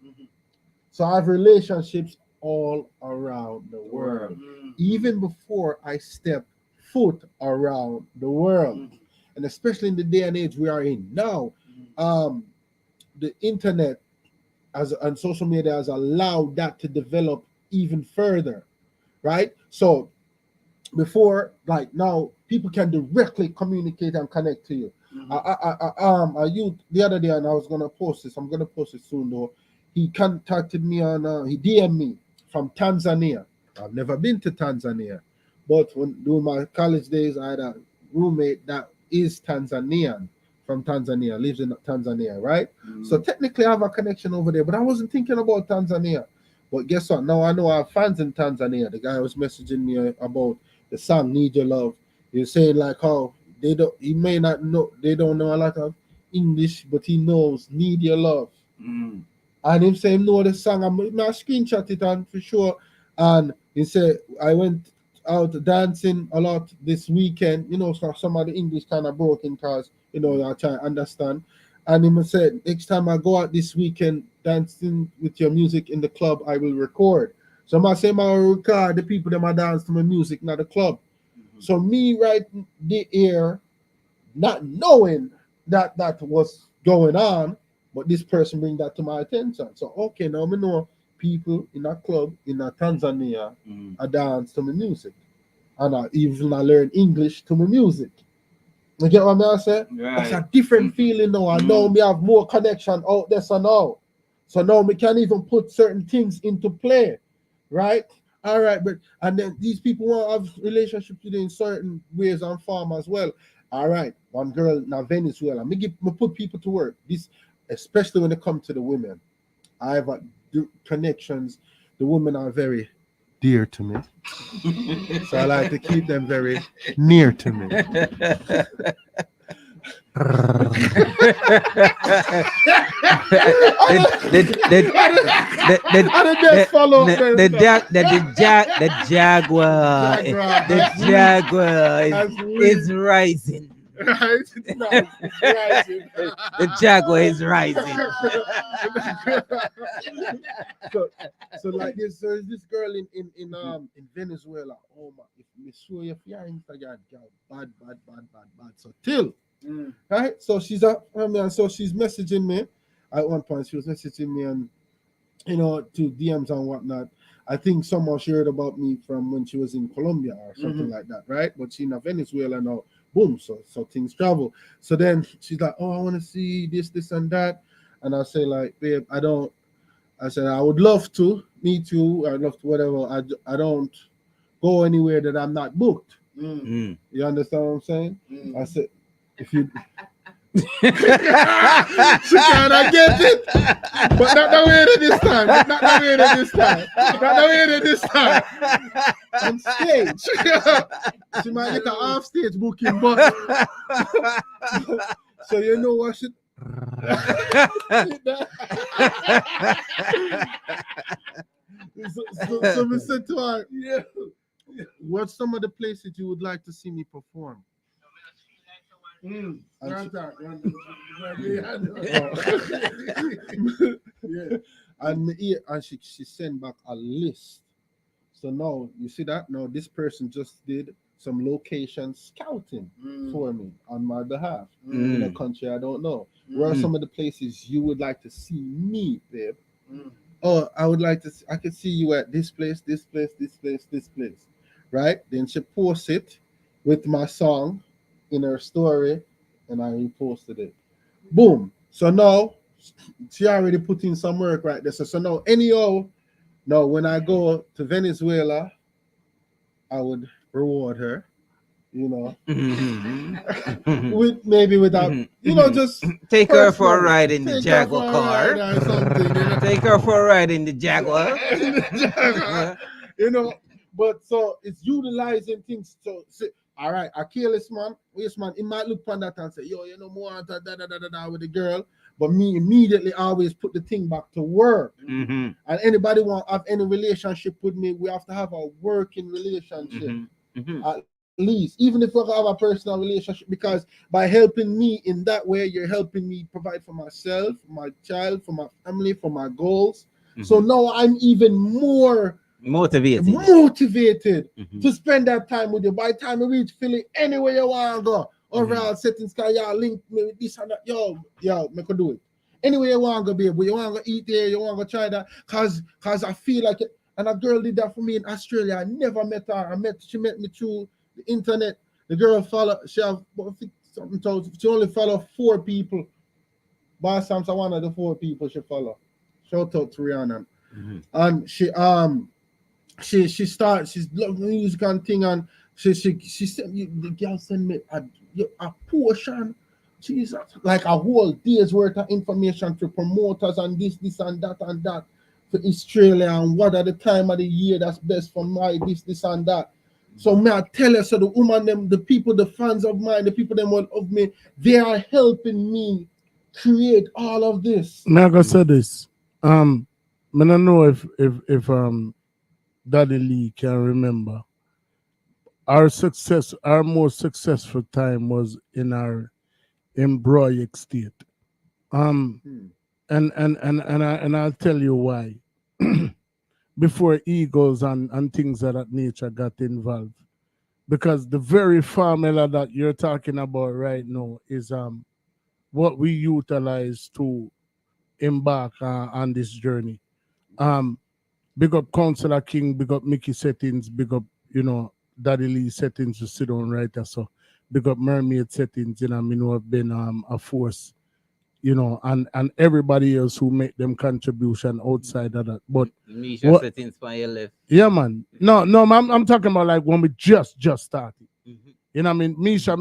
So I have relationships all around the world, even before I step foot around the world. And especially in the day and age we are in now, the internet and social media has allowed that to develop even further, right? So before, like now, people can directly communicate and connect to you. The other day, and I was gonna post this. I'm gonna post it soon though. He contacted me on, he DM'd me from Tanzania. I've never been to Tanzania, but during my college days, I had a roommate that is Tanzanian, from Tanzania, lives in Tanzania, right? So technically, I have a connection over there, but I wasn't thinking about Tanzania. But guess what? Now I know I have fans in Tanzania. The guy was messaging me about the song "Need Your Love." He's saying like how he may not know, they don't know a lot of English, but he knows "Need Your Love." And him saying know the song. I'm gonna screenshot it on for sure. And he said I went out dancing a lot this weekend. So some of the English kind of broken because I try to understand. And he said next time I go out this weekend dancing with your music in the club, I will record. So I'm saying I will record the people that I dance to my music, not the club. So me right the air, not knowing that was going on, but this person bring that to my attention. So okay, now I know people in a club in Tanzania I dance to my music, and I learn English to my music. You get what I say? Right. That's a different feeling now. I know me have more connection out there, so now we can even put certain things into play, right? All right, and then these people want to have relationships with you in certain ways and form as well. All right, one girl now Venezuela. Me put people to work. This, especially when it comes to the women, I have connections. The women are very dear to me, so I like to keep them very near to me. The Jaguar is rising. Right? It's rising. The Jaguar is rising. so like this, there's this girl in Venezuela. Oh my! If me show you your Instagram, girl, bad. So till right. So she's so she's messaging me. At one point, she was messaging me and to DMs and whatnot. I think someone shared about me from when she was in Colombia or something like that, right? But she's in Venezuela now. Boom, so things travel. So then she's like, oh, I want to see this and that. And I say like, babe, I said, I would love to meet you. I'd love to whatever. I don't go anywhere that I'm not booked. You understand what I'm saying? I said, if you... she cannot get it. But not the way this time. On stage. She might get an off stage booking, but so you know what she so we said to her, what's some of the places you would like to see me perform? And she sent back a list. So now you see that now this person just did some location scouting for me on my behalf in a country I don't know. Where are some of the places you would like to see me, babe? Oh, I would like to I could see you at this place, right? Then she posts it with my song in her story, and I reposted it. Boom. So now she already put in some work right there. So now now when I go to Venezuela, I would reward her you know, Mhm. with maybe without, you know, just Take her for a personally, ride in the take her Jaguar for a ride car. or something, you know. Take her for a ride in the Jaguar. You know, but so it's utilizing things. So, all right, a careless man, yes man, he might look on that and say, yo, you know, more da da da da da da with the girl, but me immediately always put the thing back to work. Mhm. And anybody want have any relationship with me, we have to have a working relationship. Mhm. Mhm. At least, even if we have a personal relationship, because by helping me in that way, you're helping me provide for myself, my child, for my family, for my goals. So now I'm even more Motivated. motivated Mhm. to spend that time with you. By the time you reach Philly, anywhere you want to go, overall settings, y'all link me with this and that. Yo, me could do it. Anywhere you want to go, babe, you want to go eat there, you want to go try that, cause I feel like it. And a girl did that for me in Australia. I never met her. She met me through the internet. The girl she have something told, she only follow 4 people. Boss Sam's one of the 4 people she follow. Shout out to Rihanna. And she's love music and thing, and she sent the girl send me a portion, Jesus, like a whole day's worth of information to promoters and this and that for Australia and what are the time of the year that's best for my this and that. So may I tell you, so the woman them, the people, the fans of mine, the people them of me, they are helping me create all of this. May I go say this? I don't know if Daddy Lee can remember. Our most successful time was in Broy Estate. And I'll tell you why. Before egos and things of that nature got involved. Because the very formula that you're talking about right now is what we utilize to embark on this journey. Big up Councillor King, big up Mickey Settings, big up, Daddy Lee Settings to sit on right there. So big up Mermaid Settings, who have been a force, and everybody else who make them contribution outside of that. But Misha settings for your left. yeah, man. No, I'm talking about like when we just started. You know what I mean? Misha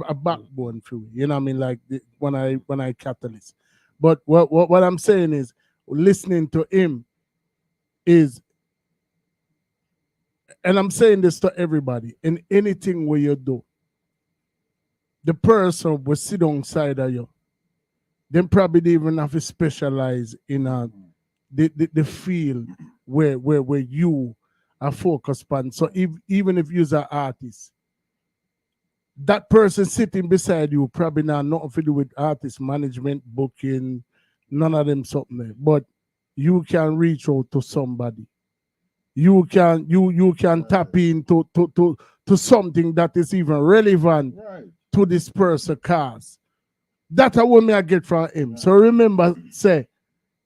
a backbone for me. You know what I mean? Like when I catalyst. But what I'm saying is listening to him is, and I'm saying this to everybody, in anything where you do, the person will sit on side of you. Then probably they even have to specialize in the field where you are focused on. So even if you're an artist, that person sitting beside you probably not nothing to do with artist management, booking, none of them something there. But you can reach out to somebody. You can tap into to something that is even relevant to this person cause. That's what I get from him. So remember, say,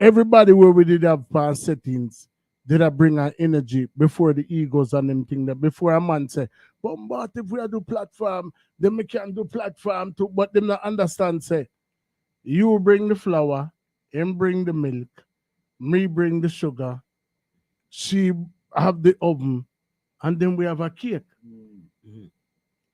everybody where we did have past settings, did I bring our energy before the egos and them thing that before a man say, but if we do platform, then we can do platform too. But them not understand, say, you bring the flour, him bring the milk, me bring the sugar, she have the oven, and then we have a cake.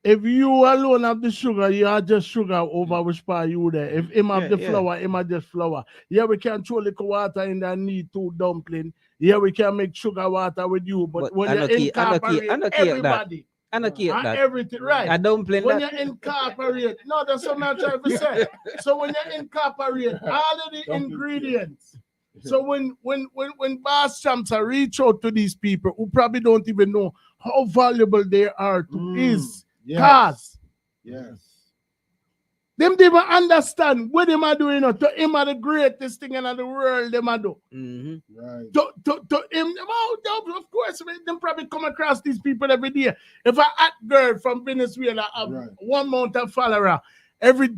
If you alone have the sugar, you are just sugar over which part you there. If him have the flour, him have just flour. Yeah, we can throw little water in there, need 2 dumpling. Yeah, we can make sugar water with you. But when you incorporate everybody, and everything, right? I don't play when that. you incorporate, no, that's what I'm trying to say. So when you incorporate all of the ingredients, so when Boss Champs reach out to these people who probably don't even know how valuable they are to his cause. Yes. Them didn't even understand what them are doing. To him are the greatest thing in the world. Them are do. Right. To him, of course, them probably come across these people every day. If a hot girl from Venezuela have 1 month of follower, every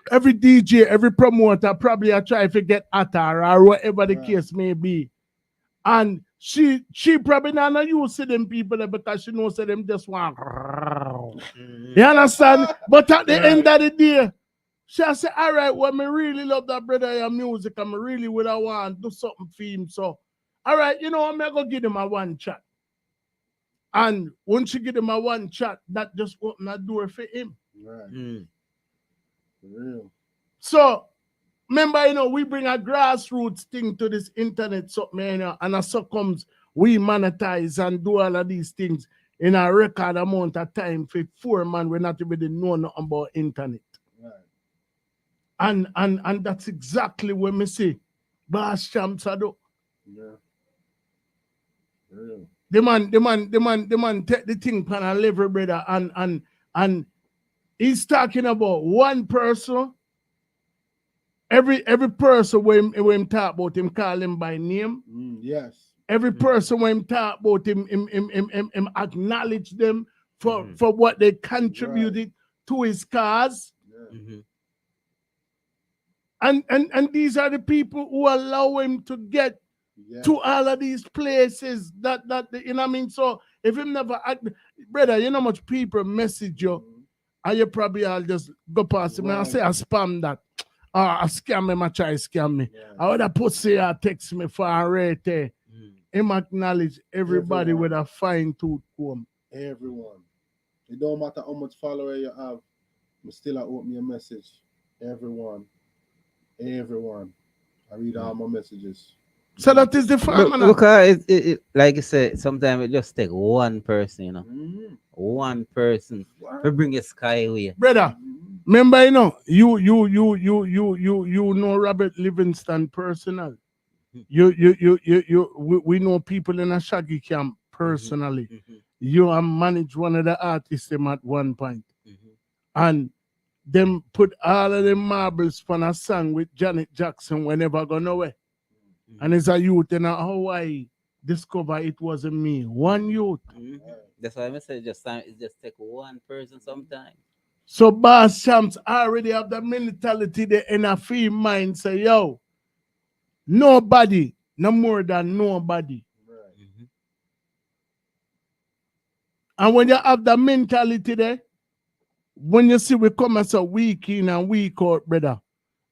DJ, every promoter probably are trying to get at her or whatever the case may be. And she probably not used to them people there because she knows that them just want. You understand? But at the end of the day, she say, all right, well, me really love that brother your music and me really would I want to do something for him. So, all right, I'm going to give him a 1 chat. And once you give him a one chat, that just open a door for him. Right. Mm. For real. So remember, we bring a grassroots thing to this internet, so and so comes we monetize and do all of these things in a record amount of time for 4 man we not even know nothing about internet. Right. And that's exactly what me say. Boss Champs do. Yeah. For real. The man take the thing pan a level, brother, and he's talking about one person. Every person when him talk about him, call him by name. Yes. Every person when him talk about him acknowledge them for what they contributed to his cause. Yeah. Mhm. And these are the people who allow him to get Yeah. to all of these places that you know what I mean. So if him never act, brother, you know how much people message you, and you probably all just go past him and I Right. say I spam that. I scam him, I try scam me. Yeah. I would have pussy text me for a rate. Mm. Him acknowledge everybody Everyone. with a fine tooth comb. Everyone. It don't matter how much follower you have, but still I open your message. Everyone. I read all my messages. So that is the Look, phenomenon. because it like you said, sometimes it just take one person, Mhm. one person to bring a skyway. Brother, Mhm. remember, you know Robert Livingston personal. We know people in a Shaggy camp personally. Mhm. You manage one of the artists them at one point. Mhm. And them put all of them marbles on a song with Janet Jackson whenever go nowhere. And as a youth in Hawaii, discover it wasn't me. One youth. Mhm. That's why I say it just take one person sometimes. So Boss Champs already have the mentality there in a free mind. Say, yo, nobody, no more than nobody. Right. Mhm. And when you have the mentality there, when you see we come as a week in and week out, brother,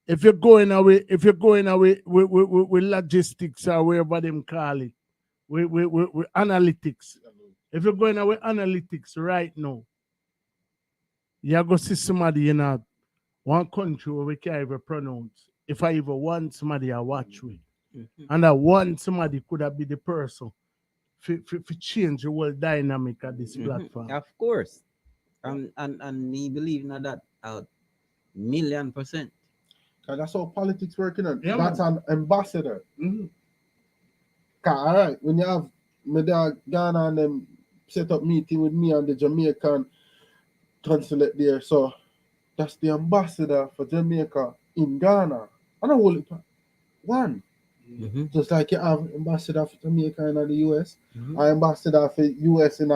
if you're going away with logistics or whatever them call it, with analytics. If you're going away analytics right now, you go see somebody in one country where we can't even pronounce. If I even want somebody I watch with. Mhm. And I want somebody could have be the person for change the whole dynamic of this platform. Of course. And me believe in that 1,000,000%. Cause that's how politics working on. Yeah, That's an ambassador. Mhm. All right, when you have my dad Ghana and them set up meeting with me and the Jamaican consulate there, so that's the ambassador for Jamaica in Ghana. I don't hold it one. Mhm. Just like you have ambassador for Jamaica in the US, Mhm. or ambassador for US in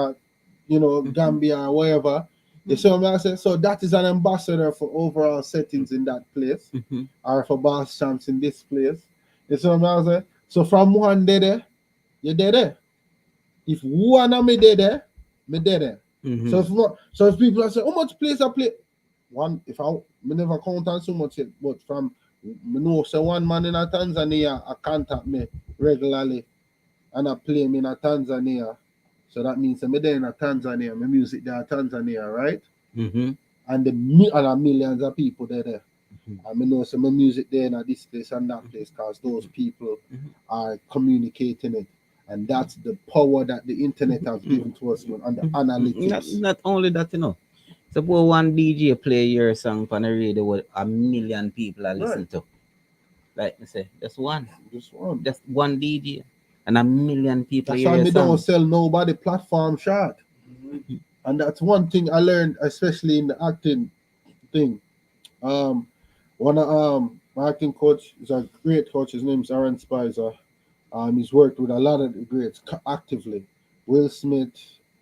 Gambia or wherever. You see what I'm saying? So that is an ambassador for overall settings in that place, Mhm. or for Boss Champs in this place. You see what I'm saying? So from one day there, you're there. If one of me there, me there. Mhm. So if people are saying, how much place I play? One, if I me never count on so much yet, but from me know so one man in a Tanzania I contact me regularly and I play me in a Tanzania. So that means I'm there in a Tanzania, my music there in Tanzania, right? Mhm. And the and millions of people there. Mhm. And I know some of my music there in this place and that place because those people are communicating it. And that's the power that the internet has given to us on the analytics. Not only that, suppose one DJ play your song on the radio what 1,000,000 people are listening to. Like I say, just one DJ. And 1,000,000 people That's hear why your we song. don't sell nobody platform shot. And that's one thing I learned, especially in the acting thing. One of my acting coach is a great coach. His name is Aaron Spicer. He's worked with a lot of the greats actively. Will Smith,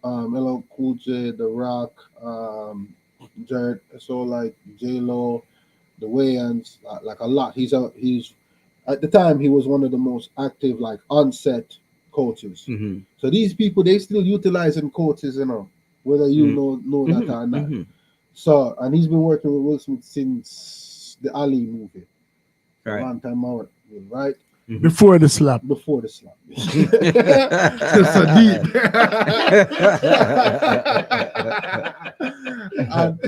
LL Cool J, The Rock, Jared, so like J Lo, the Wayans, like a lot. He's at the time he was one of the most active like on-set coaches. Mhm. So these people they still utilizing coaches, whether you know that or not. Mhm. So and he's been working with Will Smith since the Ali movie. A Right. long time out, right? before the slap. before the slap. So deep. And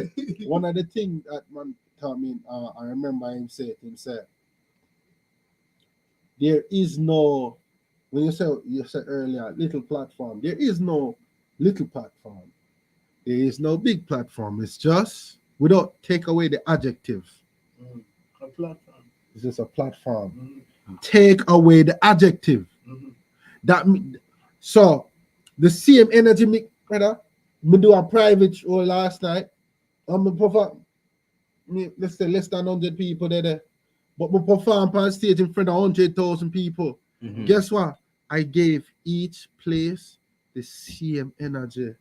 one of the things that man told me, I remember him say himself, there is no, when you said earlier, little platform, there is no little platform. There is no big platform. It's just, without take away the adjective. A platform. It's just a platform. Take away the adjective. So the same energy, me brother. Me do a private show last night. I'm perform. Let's say less than 100 people there. But we perform on stage in front of 100,000 people. Guess what? I gave each place the same energy.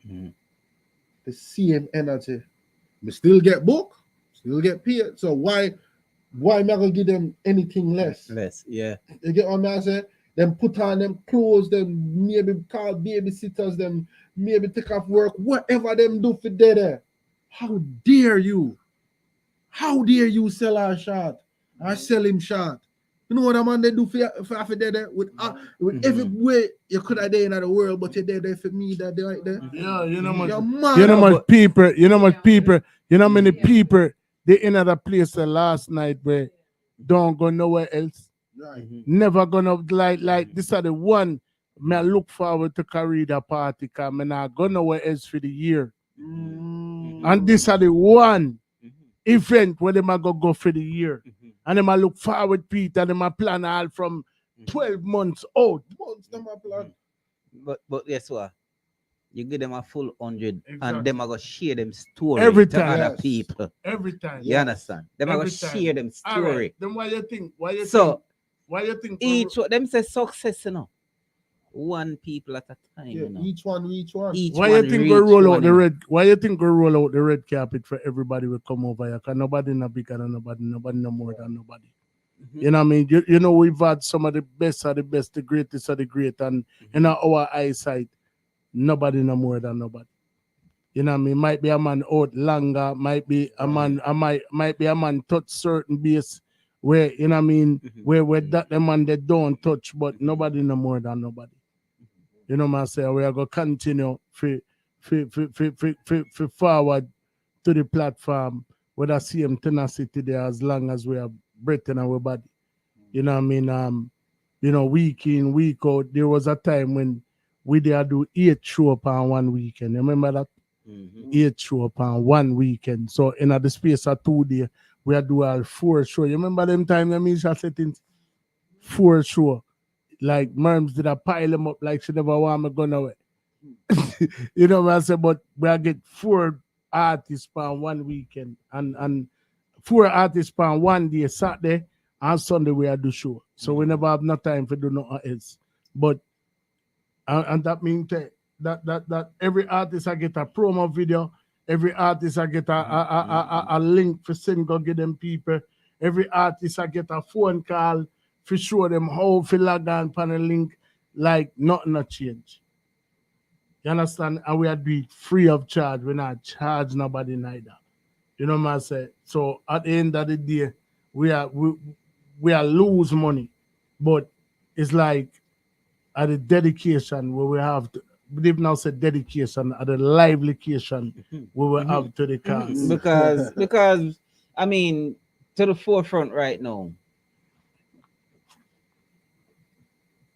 The same energy. We still get booked, still get paid. So why am I gonna give them anything less? Yeah. You get what I'm saying? Them put on them clothes, them maybe call babysitters, them maybe take off work, whatever them do for there. How dare you? How dare you sell our shot? I sell him shot. You know what a man they do for there with every way you could have there in the world, but you're there for me that day right there. Yeah, you know much. You're mad. You know much people. You know much people. You know many people. They in other place last night where don't go nowhere else. Right. Never gonna like this are the one. Me I look forward to carry the party because me not go nowhere else for the year. And this are the one event where they might go for the year. And them I look forward, Peter, and them I plan all from 12 months out. Them a plan. But guess what? You give them a full 100 Exactly. and them are gonna share them story Every to time. other Yes. people. Every time. You understand? Them are Every gonna time. share them All story. right. Then why you think? So Why you think? each one them say success, you know. One people at a time, Yeah, you know. each one. Each Why one you think reach we roll out one, the you know. red? Why you think we roll out the red carpet for everybody will come over here? Cause nobody no bigger than nobody no more than nobody. You know what I mean? You know we've had some of the best of the best, the greatest of the great, and in our eyesight, nobody no more than nobody. You know what I mean? Might be a man out longer, might be a man, might be a man touch certain base where you know what I mean, where that the man they don't touch, but nobody no more than nobody. You know what I say? We are gonna continue for forward to the platform with the same tenacity there as long as we have breath in our body. You know what I mean? You know, week in, week out, there was a time when we did do 8 show upon one weekend. You remember that? 8 show upon one weekend. So in the space of 2 days, we had do all 4 show. You remember them time the Misha settings? 4 show. Like Merms did a pile them up like she never want me going away. You know what I say? But we get 4 artists per one weekend and 4 artists per one day, Saturday and Sunday we do show. So we never have no time for do nothing else. But and that means that every artist I get a promo video, every artist I get a link for send go get them people, every artist I get a phone call for show them how to log on on a link, like nothing not change. You understand? And we are doing it free of charge. We're not charge nobody neither. You know what I say? So at the end of the day, we are lose money, but it's like at the dedication where we have to. They've now said dedication at the livelication we will have to the cause. Because I mean, to the forefront right now.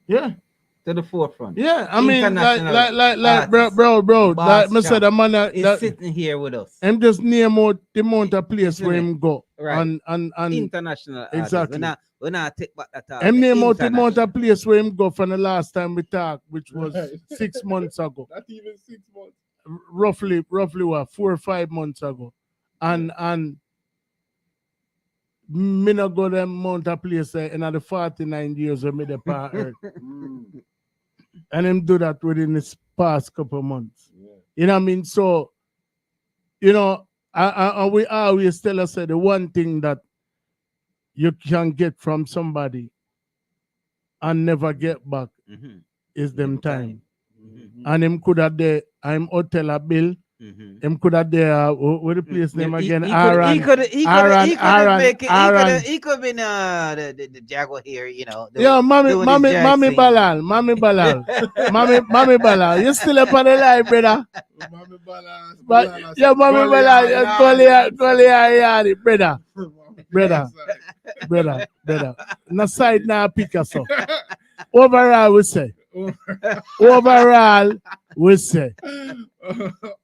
Yeah. To the forefront. Yeah, I mean, like, artists, bro, Boss like me said, the man is sitting here with us. I'm just name out the amount of place Isn't where it? him go, Right. and International exactly. artists. We're not take back that. I'm name out the amount of place where him go from the last time we talked, which was Right. 6 months ago, Not even 6 months. roughly what 4 or 5 months ago, and me not go them amount of place in the 49 years when me the part earth. And him do that within this past couple months. Yeah. You know what I mean? So, you know, we always tell us that the one thing that you can get from somebody and never get back is them time. And him could have there, I'm hotel a bill, Mhm. Him could have there. What the place name again? He Aaron. could Aaron, make it. Aaron. He could been the Jaguar here, you know. Yo, mommy Balal. Mommy Balal. You still up on the line, brother? Mommy Balance, But yeah, mommy Balal. Goliath, brother. Na side na pick us up. Overall, we say. Overall, we say.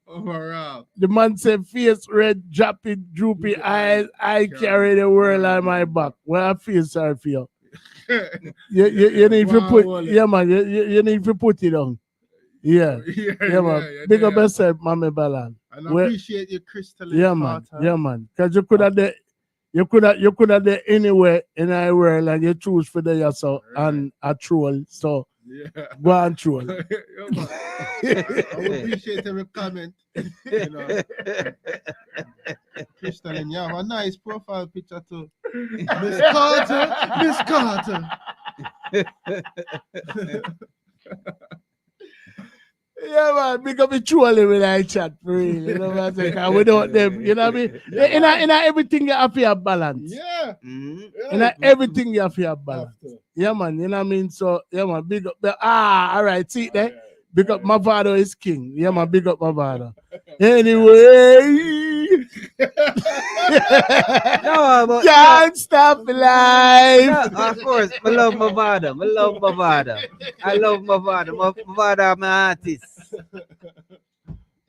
Overall. The man said, face red, droopy eyes, I carry the world on my back. Well, I feel sorry for you. You need to put, yeah, man, you need to put it on. Yeah, man. Big up yourself, Mama Balan. And I appreciate your crystal. Yeah, man. Because you could have there anywhere in our world and you choose for the yourself and a troll. So go and troll. I would appreciate every comment. You know. Crystal, and you have a nice profile picture too. Miss Carter. Yeah, man, big up the trolley when I chat for real. You know what I'm saying? Without them, you know what I mean? In everything you have to have balance. Yeah. In everything you have to have balance. Yeah, man, you know what I mean? So, yeah, man, big up. All right, see there? Big up my father is king. Yeah, man, big up my father. Anyway. No, but can't stop life. No, of course, I love my father. I love my father. I love my father. My father, my artist.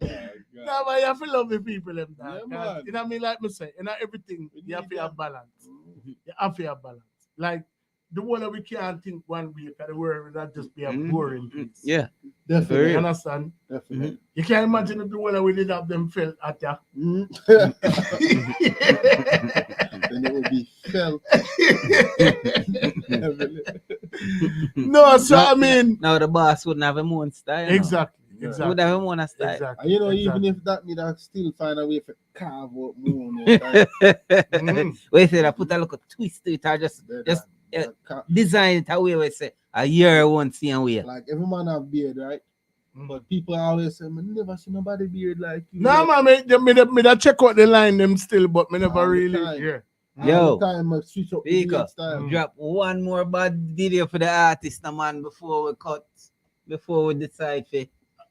No, but you have to love the people. Them, Yeah, you man. know what I mean? Like me say, in everything, you have to have balance. You have to have balance. Like, the one that we can't think one week, the world will not just be a boring piece. Yeah. Definitely. You understand? Definitely. You can't imagine if the one that we did have them felt at ya. Then it would be felt. No, so I mean, Now the boss wouldn't have him own style. you know. exactly. Would have him own style. Exactly. And you know, even if that need I still find a way to carve out moon. Like, Wait till I put a little twist to it, or just design it away. We say a year won't see and way. like every man have beard, right? But people always say, "Man, never see nobody beard like you." No, man, me da check out the line them still, but me never All the really. time. Yeah. Yo, All the time I switch up the Vika, beard style. drop one more bad video for the artist, no, man, before we cut, before we decide for.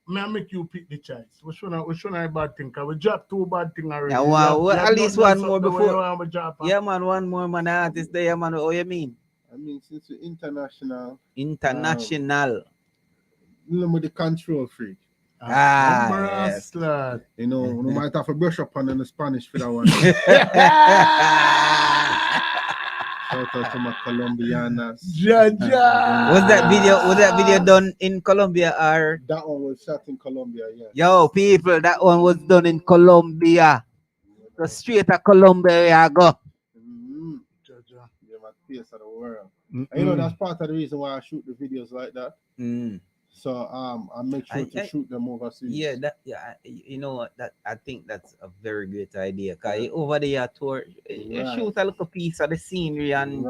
May I make you pick the choice? Which one I bad thing? Cause we dropped 2 bad things already. Yeah, well, at least one more before. Yeah, Yeah, man, one more man artist there, man. What you mean? I mean, since we're international, International. dealing with the control freak. Yes. Lord. You know, no matter if I brush up on in the Spanish for that one. Shout out to my Colombianas. Jaja. Was that video done in Colombia or? That one was shot in Colombia, yeah. Yo, people, that one was done in Colombia. So straight to Colombia I go. Yeah, my face of the world. And you know, that's part of the reason why I shoot the videos like that. So I make sure to shoot them overseas. Yeah, you know what? That I think that's a very great idea. Cause over there tour, you shoot a little piece of the scenery and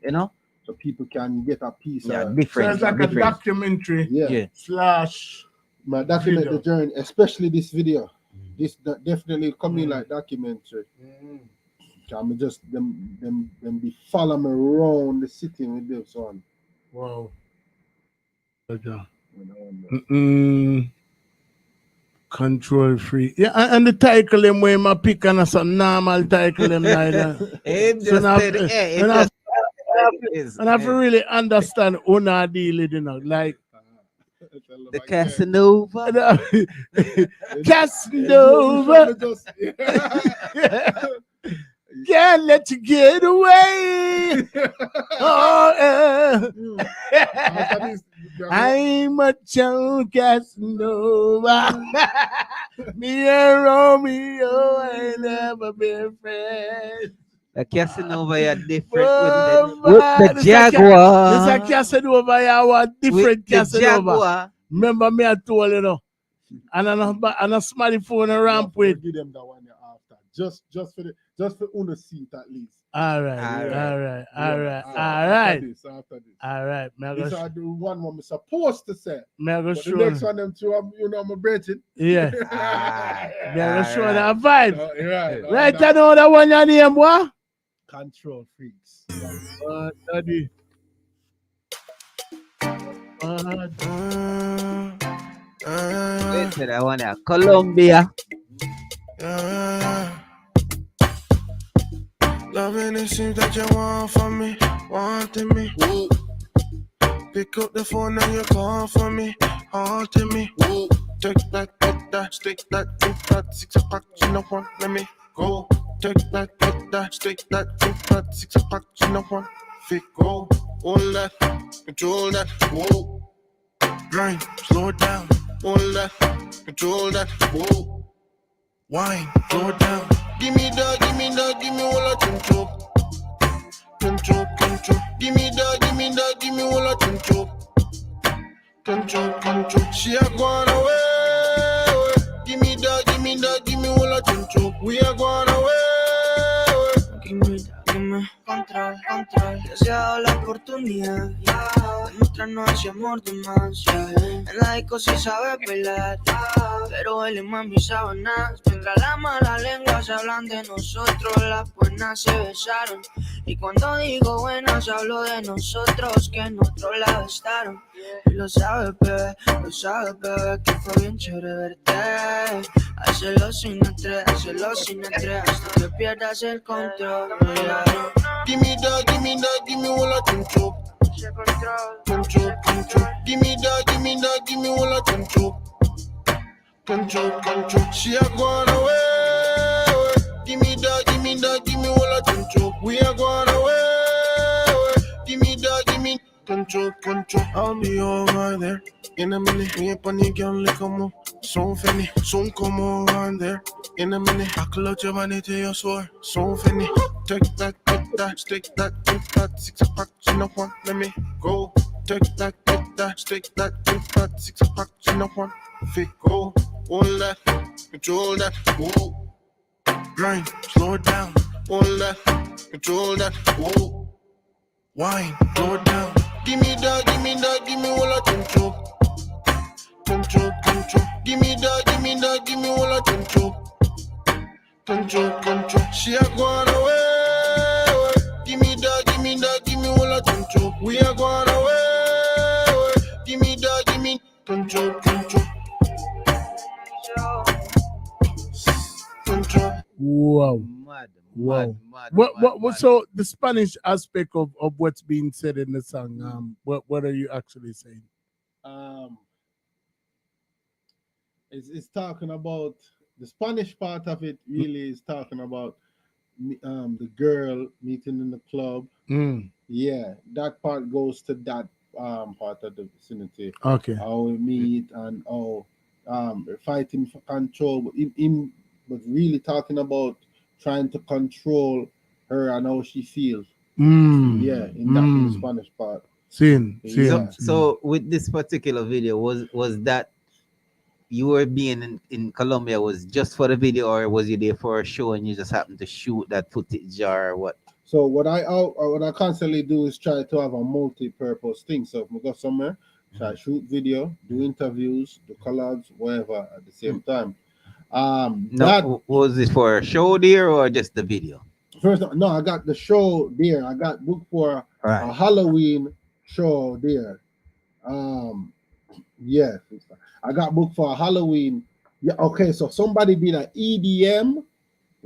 you know, so people can get a piece of different. So it's like a documentary. Yeah. Slash. My document the journey, especially this video. This definitely coming like documentary. Can just them be follow me around the city with this one. Wow. Control free. Yeah, and the title them way my pick and some normal title them like that. And I have to really understand who not dealing, you know, like the Casanova. Casanova. Can't let you get away. I'm a Joe Casanova. Me and Romeo ain't never been friends. The Casanova are different with the Jaguar. This a Casanova, yeah, different Casanova. Jaguar. Remember me, I told you know. And a smartphone and ramp with. Give them that one after. Just for Uno seat at least. All right. After this. All right. This I do one what I'm supposed to say. Me go But the show next one them two, my brethren. Yeah. Me go show that vibe. Right. Right, I know that one your name, what? Control freaks. Daddy. Wait till that one there. Colombia. Loving it seems that you want from me, wanting me. Pick up the phone and you call for me, haunting me. Take that, stick that, 6 o'clock, you know what, let me go. Take that, stick that, 6 o'clock, you know what, fit go. All that, control that, whoa. Grind, slow it down, all that, control that, whoa. Wine, slow it down. Give me that, give me all that control. Control. Give me that, give me all that control. Control. She are going away. Give me that, give me all that control. We are going away. Give me control. Ya se ha dado la oportunidad de mostrarnos ese amor de más. En la disco sí sabe bailar, pero él y mami saben nada. Mientras las malas lenguas hablan de nosotros, las buenas se besaron. Y cuando digo buenas hablo de nosotros que en otro lado estaron. Y lo sabes, bebé, que fue bien chévere verte. Hazlo sin estrés, hasta que pierdas el control. Give me that, give me all that control. Control. Give me that, give me all that control. Control. She are going away. Give me that, give me all that control. We are going away. Give me that, control. I'll be over there in a minute. Me up on the girl like como son funny, son como on there. In a minute, I clutch your money to your sword. So funny. Take that, stick that, 6 o'clock, you know what, let me go. Take that, stick that, 6 o'clock, you know what, fit go. All that, control that, whoa. Grind, slow it down. All that, control that, whoa. Wine, slow it down. Give me that, give me all that control. Control. Give me that, give me all that control. Control. She are going away. Give me that, give me all that control. We are going away. Give me that, control. Wow. Mad. What? So the Spanish aspect of what's being said in the song, what are you actually saying? It's talking about the Spanish part of it. Really is talking about the girl meeting in the club. Yeah, that part goes to that part of the vicinity. Okay. How we meet and how fighting for control, but him was really talking about trying to control her and how she feels. Yeah, in that Spanish part. So with this particular video, was that you were being in Colombia was just for the video, or was you there for a show and you just happened to shoot that footage, or what? So what I constantly do is try to have a multi-purpose thing. So if I go somewhere, try to shoot video, do interviews, do collabs, whatever at the same time. Was this for a show there or just the video? First, no, I got the show there. I got booked for a Halloween show there. Yeah, I got booked for a Halloween. Yeah, okay. So somebody did an EDM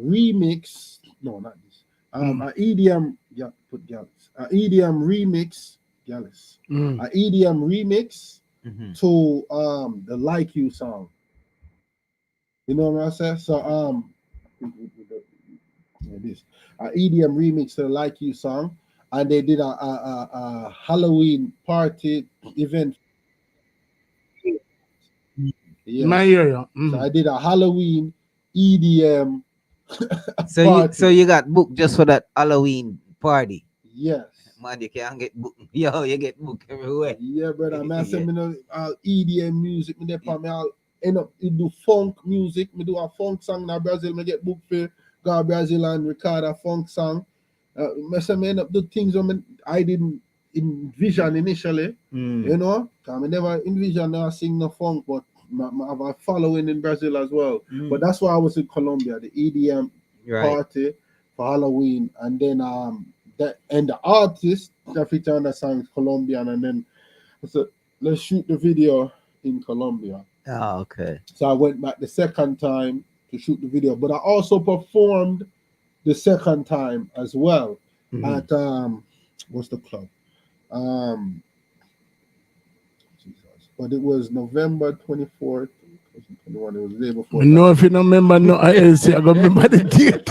remix. No, not this. An EDM. Yeah, put Gallus. An EDM remix. Gallus. An EDM remix to the Like You song. You know what I'm saying? So this EDM remix to the Like You song, and they did a Halloween party event. Yeah. So I did a Halloween EDM. So you got booked just for that Halloween party? Yes. Man, you can't get booked. Yo, you get booked everywhere. Yeah, brother. Man, say me know EDM music. Me there me I'll end up do funk music. Me do a funk song in Brazil. Me get booked for go to Brazil and record a funk song. Must have end up the things I didn't envision initially. You know, I never envisioned I sing no funk, but I have a following in Brazil as well. But that's why I was in Colombia, the EDM party for Halloween, and then the artist that featured on the song is Colombian, and then I said, let's shoot the video in Colombia. Oh, okay. So I went back the second time to shoot the video, but I also performed the second time as well at what's the club? But it was November 24th. 2021. It was the day before. No, if you don't remember, no, I gonna remember the date.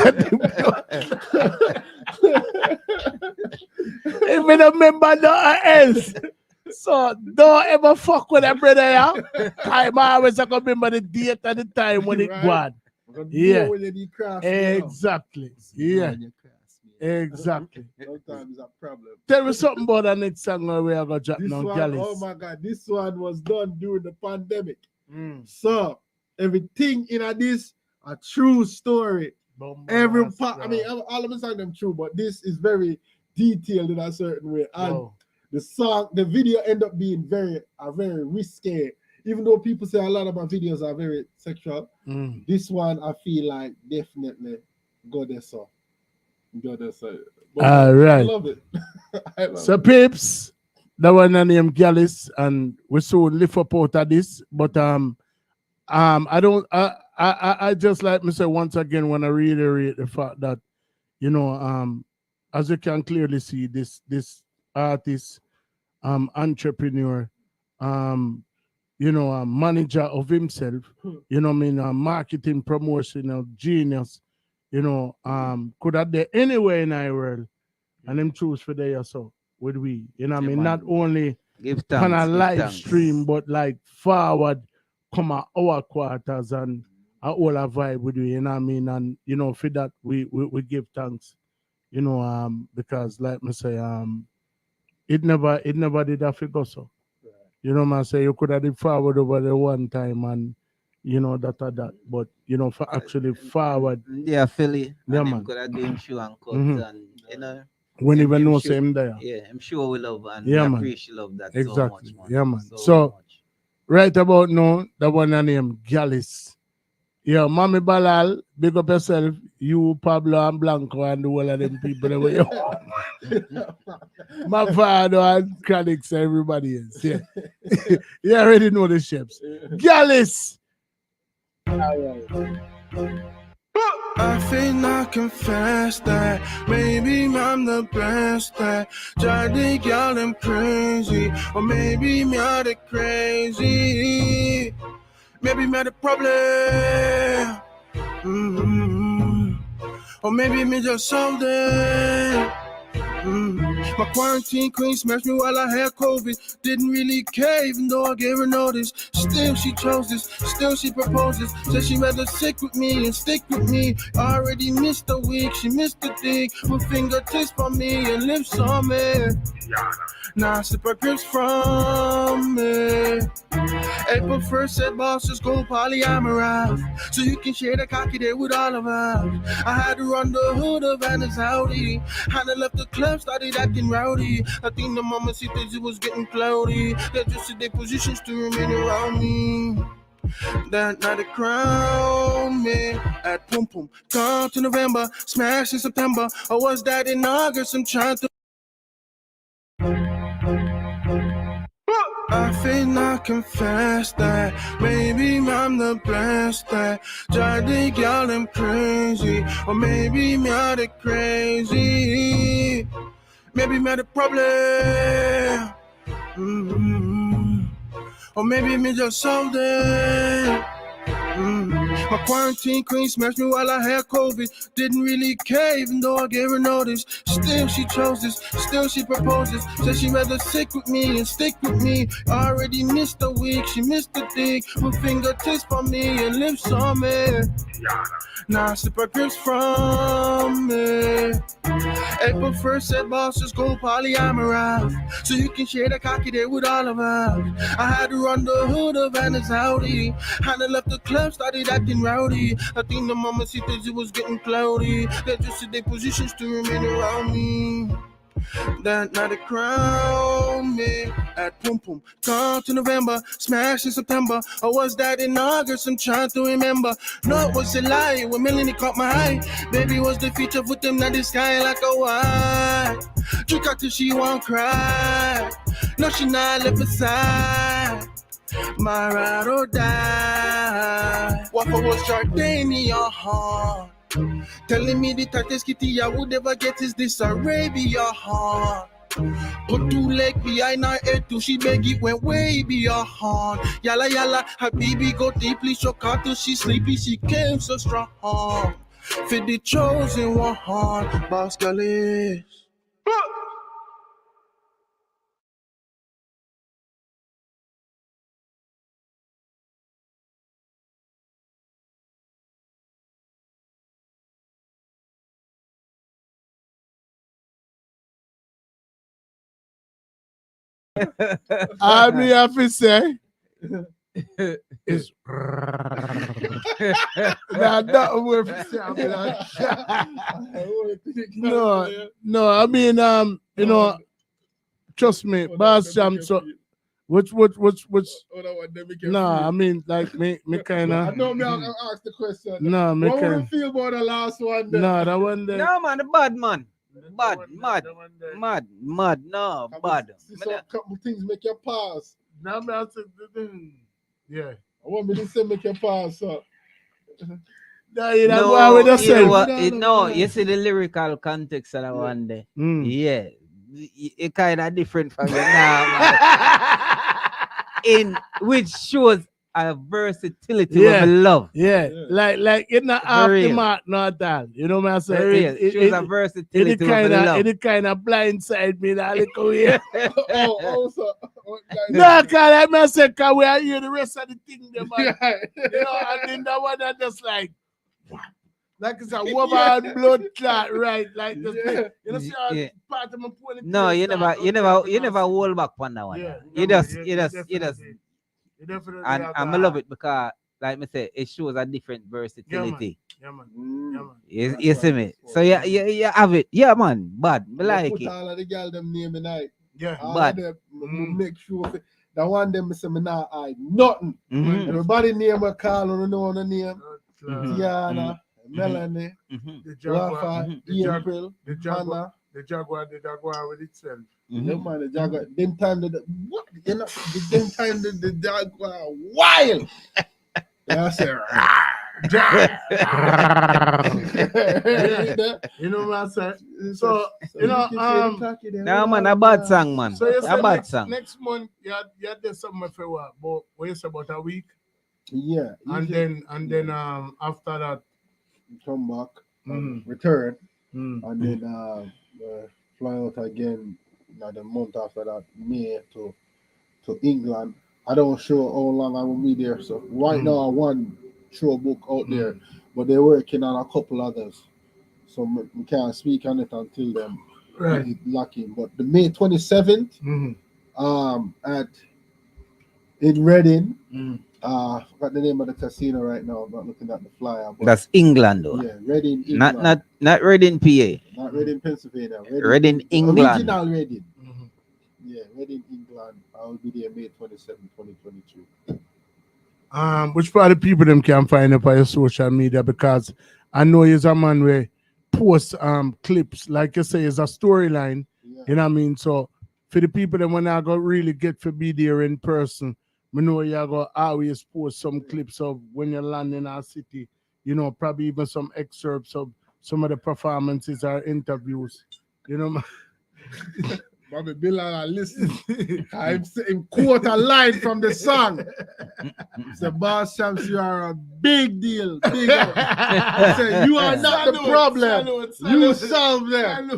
If you don't remember, no else. So don't ever fuck with that brother, yeah. I always gonna remember the date and the time when it won. Yeah, exactly. Yeah, exactly. Sometimes it's a problem. Tell me something about the next song where we are gonna drop now, Gallus. Oh my God, this one was done during the pandemic. So everything in this a true story. Every part, I mean, all of the songs them true, but this is very detailed in a certain way. And the song, the video end up being very risque. Even though people say a lot of my videos are very sexual, this one I feel like definitely goddess. All right. I love it. So peeps, that one named Gallus, and we soon lift up out of this. But I just like me say once again when I reiterate the fact that, you know, as you can clearly see, this artist, entrepreneur, you know, a manager of himself, you know, I mean, a marketing promotional genius, you know, could have there anywhere in our world, and them choose for there so with we, you know, I mean, not only give thanks, on a live thanks. stream, but like forward, come at our quarters and all a vibe with you, you know what I mean, and you know, for that we give thanks, you know, because like me say, it never did have to go so. You know, man, say you could have did forward over the one time and you know that, but you know, for actually forward. Yeah, Philly. Yeah, man. Could have done shoe and cuts and you know. When even know same there. Yeah, I'm sure we love and yeah, we man. appreciate love that exactly. so much, man. Yeah, man. So much. Right about now, the one named Gallus. Yeah, Mommy Balal, big up yourself. You, Pablo, and Blanco, and the whole of them people that were my father and Chronics, everybody is. Yeah. You already know the ships. Gallus. I feel I confess that maybe I'm the best that drive the girl them crazy, or maybe me are the crazy, maybe me the problem, or maybe me just solved it. My quarantine queen smashed me while I had COVID. Didn't really care even though I gave her notice. Still she chose this, still she proposes. Said she'd rather sick with me and stick with me. I already missed a week, she missed a thing. Her fingertips on me and lips on me. Now I slip her grips from me. April 1st said boss just go polyamorous, so you can share the cocky there with all of us. I had to run the hood of Anna's Audi. Had left the club, started acting rowdy. I think the mama see that it was getting cloudy. They adjusted their positions to remain around me. That night they crowned me at Pum Pum. Come to November, smash in September. Or was that in August? I'm trying to. I feel I confess that maybe I'm the best that drive the girl them crazy, or maybe me are the crazy, maybe me the problem, or maybe me just solved it. My quarantine queen smashed me while I had COVID. Didn't really care even though I gave her notice. Still she chose this, still she proposes. Said she'd rather sick with me and stick with me. I already missed a week, she missed a thing. Her fingertips on me and lips on me. Now I slip her grips from me. April 1st said boss just go polyamorous, so you can share the cocky there with all of us. I had to run the hood of Anna's Audi. Had left the club, started acting getting rowdy. I think the mama see that it was getting cloudy. They just in their positions to remain around me. That night they crown me at Pum Pum. Come to November, smash in September. Or was that in August? I'm trying to remember. No, it was a lie when Melanie caught my eye. Baby was the feature, put them in the sky like a white. Drink out till she won't cry. No, she not left beside. My ride or die. Waffle was Jordania heart. Telling me the tightest kitty I would ever get is this Arabia heart. Put 2 legs behind her head till she beg it went way beyond. Yalla yalla, her baby go deeply shook her till she sleepy. She came so strong. For the chosen one, Bascalis. I me have to say is nah, not worth no, I mean, you know, trust me, Boss Jam, so which no, I mean, like me kind I of know me, I'll ask the question. no, me What would kind you feel about the last one? Then? no, that one there. No, man, the bad man. Bad, mad, no, bad. See some couple things make you pass. Now me have to yeah. I want me to say make you pass. So. No, you know No, what with you know yourself. what? No, you see the lyrical context of that one day. Yeah, it kind of different from the now, man. In which shows a versatility of love. Yeah, like it's not off the real. mark, not that. You know what I'm For saying? real. Shows a versatility of love. It kind of blindside me that little way. Also, No, cause I must say, cause we are here the rest of the thing, them, man. You know, and then that one that just like it's a woman and blood clot, right? Like this, you know, see how part of my point. No, you never hold back on that one. Yeah, You just. Definitely And have I love it because, like me say, it shows a different versatility. Yeah, man. You see me? So you have it. Yeah, man. Bad. I like put it. all of the girl them name in night. Yeah. Bad. Make sure that one them say me not hide nothing. Everybody name a call on the name. Tiana, Melanie, Rafa, April, Hannah. The Jaguar with itself. Them man, the Jaguar. Them time what? You know, them time the Jaguar wild. Yeah, say You know what I'm saying? So you know, nah, man, a bad song, man. So you A bad next, song. next month you had this something for what? What you say about a week? Yeah. And then after that come back, return, mm. and then fly out again. The month after that, May to England. I don't sure how long I will be there. So right now, I one show book out there, but they're working on a couple others. So we can't speak on it until then. Right. Lucky, but the May 27th, at in Reading. I forgot the name of the casino right now. I'm not looking at the flyer. But That's England, though. yeah, Reading, England. Not Reading, PA. Not Reading, Pennsylvania. Reading, England. Original Reading. Yeah, Reading, England. I will be there May 27, 2022. Which part of people them can find up on your social media, because I know he's a man where post clips, like you say, is a storyline. Yeah. You know what I mean? So for the people that when I go really get to be there in person, I know you're going to always post some clips of when you land in our city, you know, probably even some excerpts of some of the performances or interviews, you know. Bobby Bilal, listen. I'm saying quote a line from the song. The Boss Champs, you are a big deal. Big up. Say, you are not the problem. You solve them.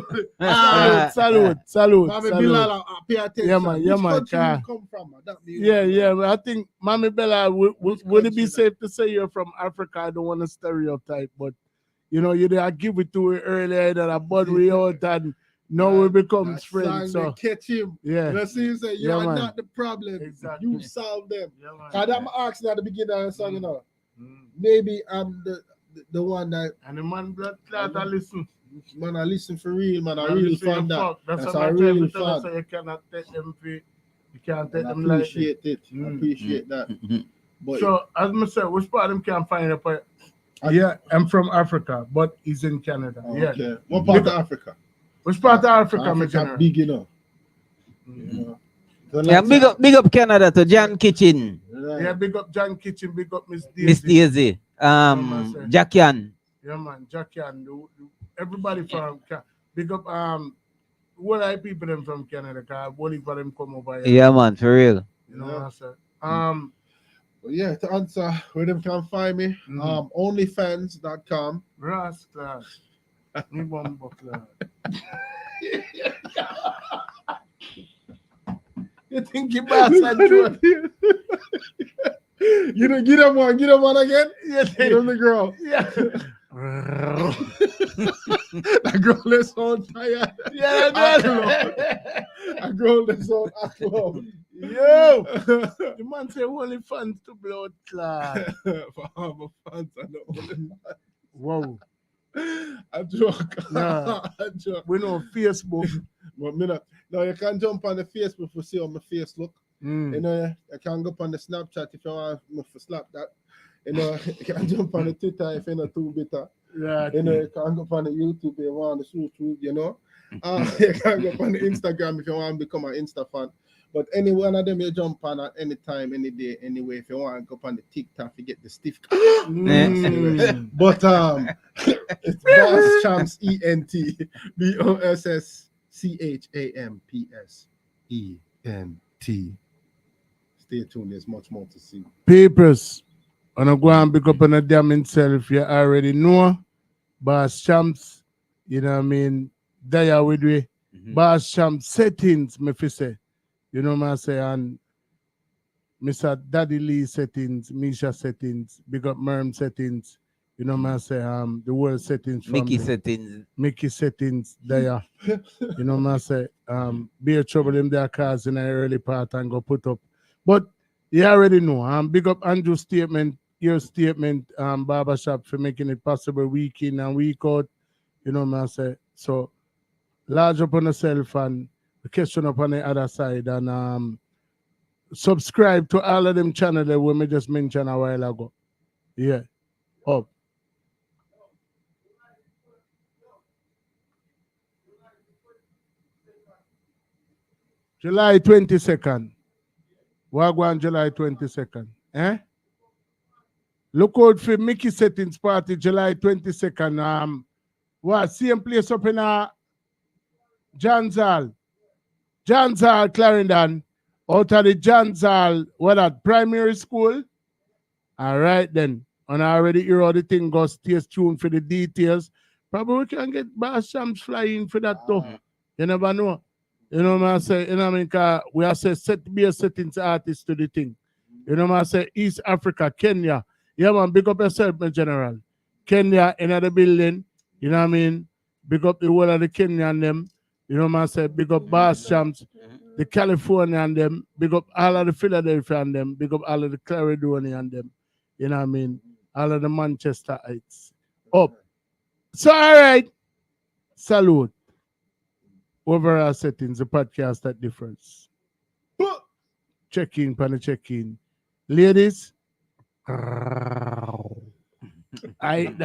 Salute. Bobby Bilal, pay attention. Yeah, man. Which country you come from? Yeah. I think, Mami Bella, would it be safe to say you're from Africa? I don't want to stereotype, but, you know, I give it to her earlier that I bought we out and now we become friends. So catch him. Yeah. Let's see you say you are not the problem. Exactly. You solve them. Yeah, man. I'm asking at the beginning of the song, you know. maybe I'm the one that And the man blood clot I listen. man I listen for real, man. I Man, really listen, fan you that. fuck. That's That's what a I'm really trying to tell us, fan. so you cannot take them for, you can't take And I them lightly. appreciate it. I appreciate that. But So, as I said, which part of them can find up? Yeah, I'm from Africa, but he's in Canada. Yeah. okay. What part of Africa? Which part of Africa, my Africa general? big enough. You know. So Yeah, let's- big up Canada to John Kitchen, Right. Yeah, big up John Kitchen, big up Miss Daisy. Miss Daisy, sir. Jackian. Yeah, man, Jackie and everybody from big up what are people them from Canada? Cause only for them come over here. Yeah, man, for real. You know Yeah. what I'm saying? But yeah, to answer where them can find me, onlyfans.com. Ras class. Me bumbo class. You think you boss and Joe? Get them one again. Yeah, Get them the girl. yeah. That girl is so tired. Yeah, That girl is so active. Yo, the man say only fans to blood clot. For all my fans, I know only Wow. I joke. Nah. I joke. We know Facebook. But me not. No, you can jump on the Facebook to see how my face look. Mm. You know, you can go up on the Snapchat if you want me to slap that. You know, you can jump on the Twitter if you're not too bitter. Right. You know, you can go up on the YouTube if you want to shoot through, you know. You can go up on the Instagram if you want to become an Insta fan. But any one of them you jump on at any time, any day, anyway. If you want to go up on the TikTok, you get the stiff. Mm. But it's Boss Champs ENT BOSSCHAMPSENT. Stay tuned. There's much more to see. Papers. On a go and pick up on a damn himself. You already know. Boss Champs. You know what I mean? There with we. Boss Champs settings, me fi say. You know what I say? And Mr. Daddy Lee settings, Misha settings, big up Merm settings. You know what I say? The world settings from Mickey the- settings. Mickey settings there. You know what I say? Beer trouble in their cars in the early part and go put up. But you already know. Big up Andrew's statement, your statement, Barbershop for making it possible week in and week out. You know what I say? So large up on yourself and the question up on the other side and subscribe to all of them channels that we just mentioned a while ago. Yeah. Up. July 22nd. Wagwan July 22nd. Eh? Look out for Mickey Settings Party July 22nd. What? Same place up in John's Hall. John's Hall, Clarendon. Out of the John's Hall, what that? Primary school? All right then. And I already hear all the thing goes. Stay tuned for the details. Probably we can get Boss Champs flying for that too. You never know. You know what I say? You know what I mean? 'Cause we are say be a settings artist to the thing. You know what I say? East Africa, Kenya. Yeah, man, big up yourself, my general. Kenya in the building. You know what I mean? Big up the whole of the Kenya and them. You know what I say? Big up Boss Champs, the California and them. Big up all of the Philadelphia and them. Big up all of the Claridonia and them. You know what I mean? All of the Manchesterites. Up. So, all right. Salute. Overall settings, the podcast that difference. Check in, pan check in. Ladies, I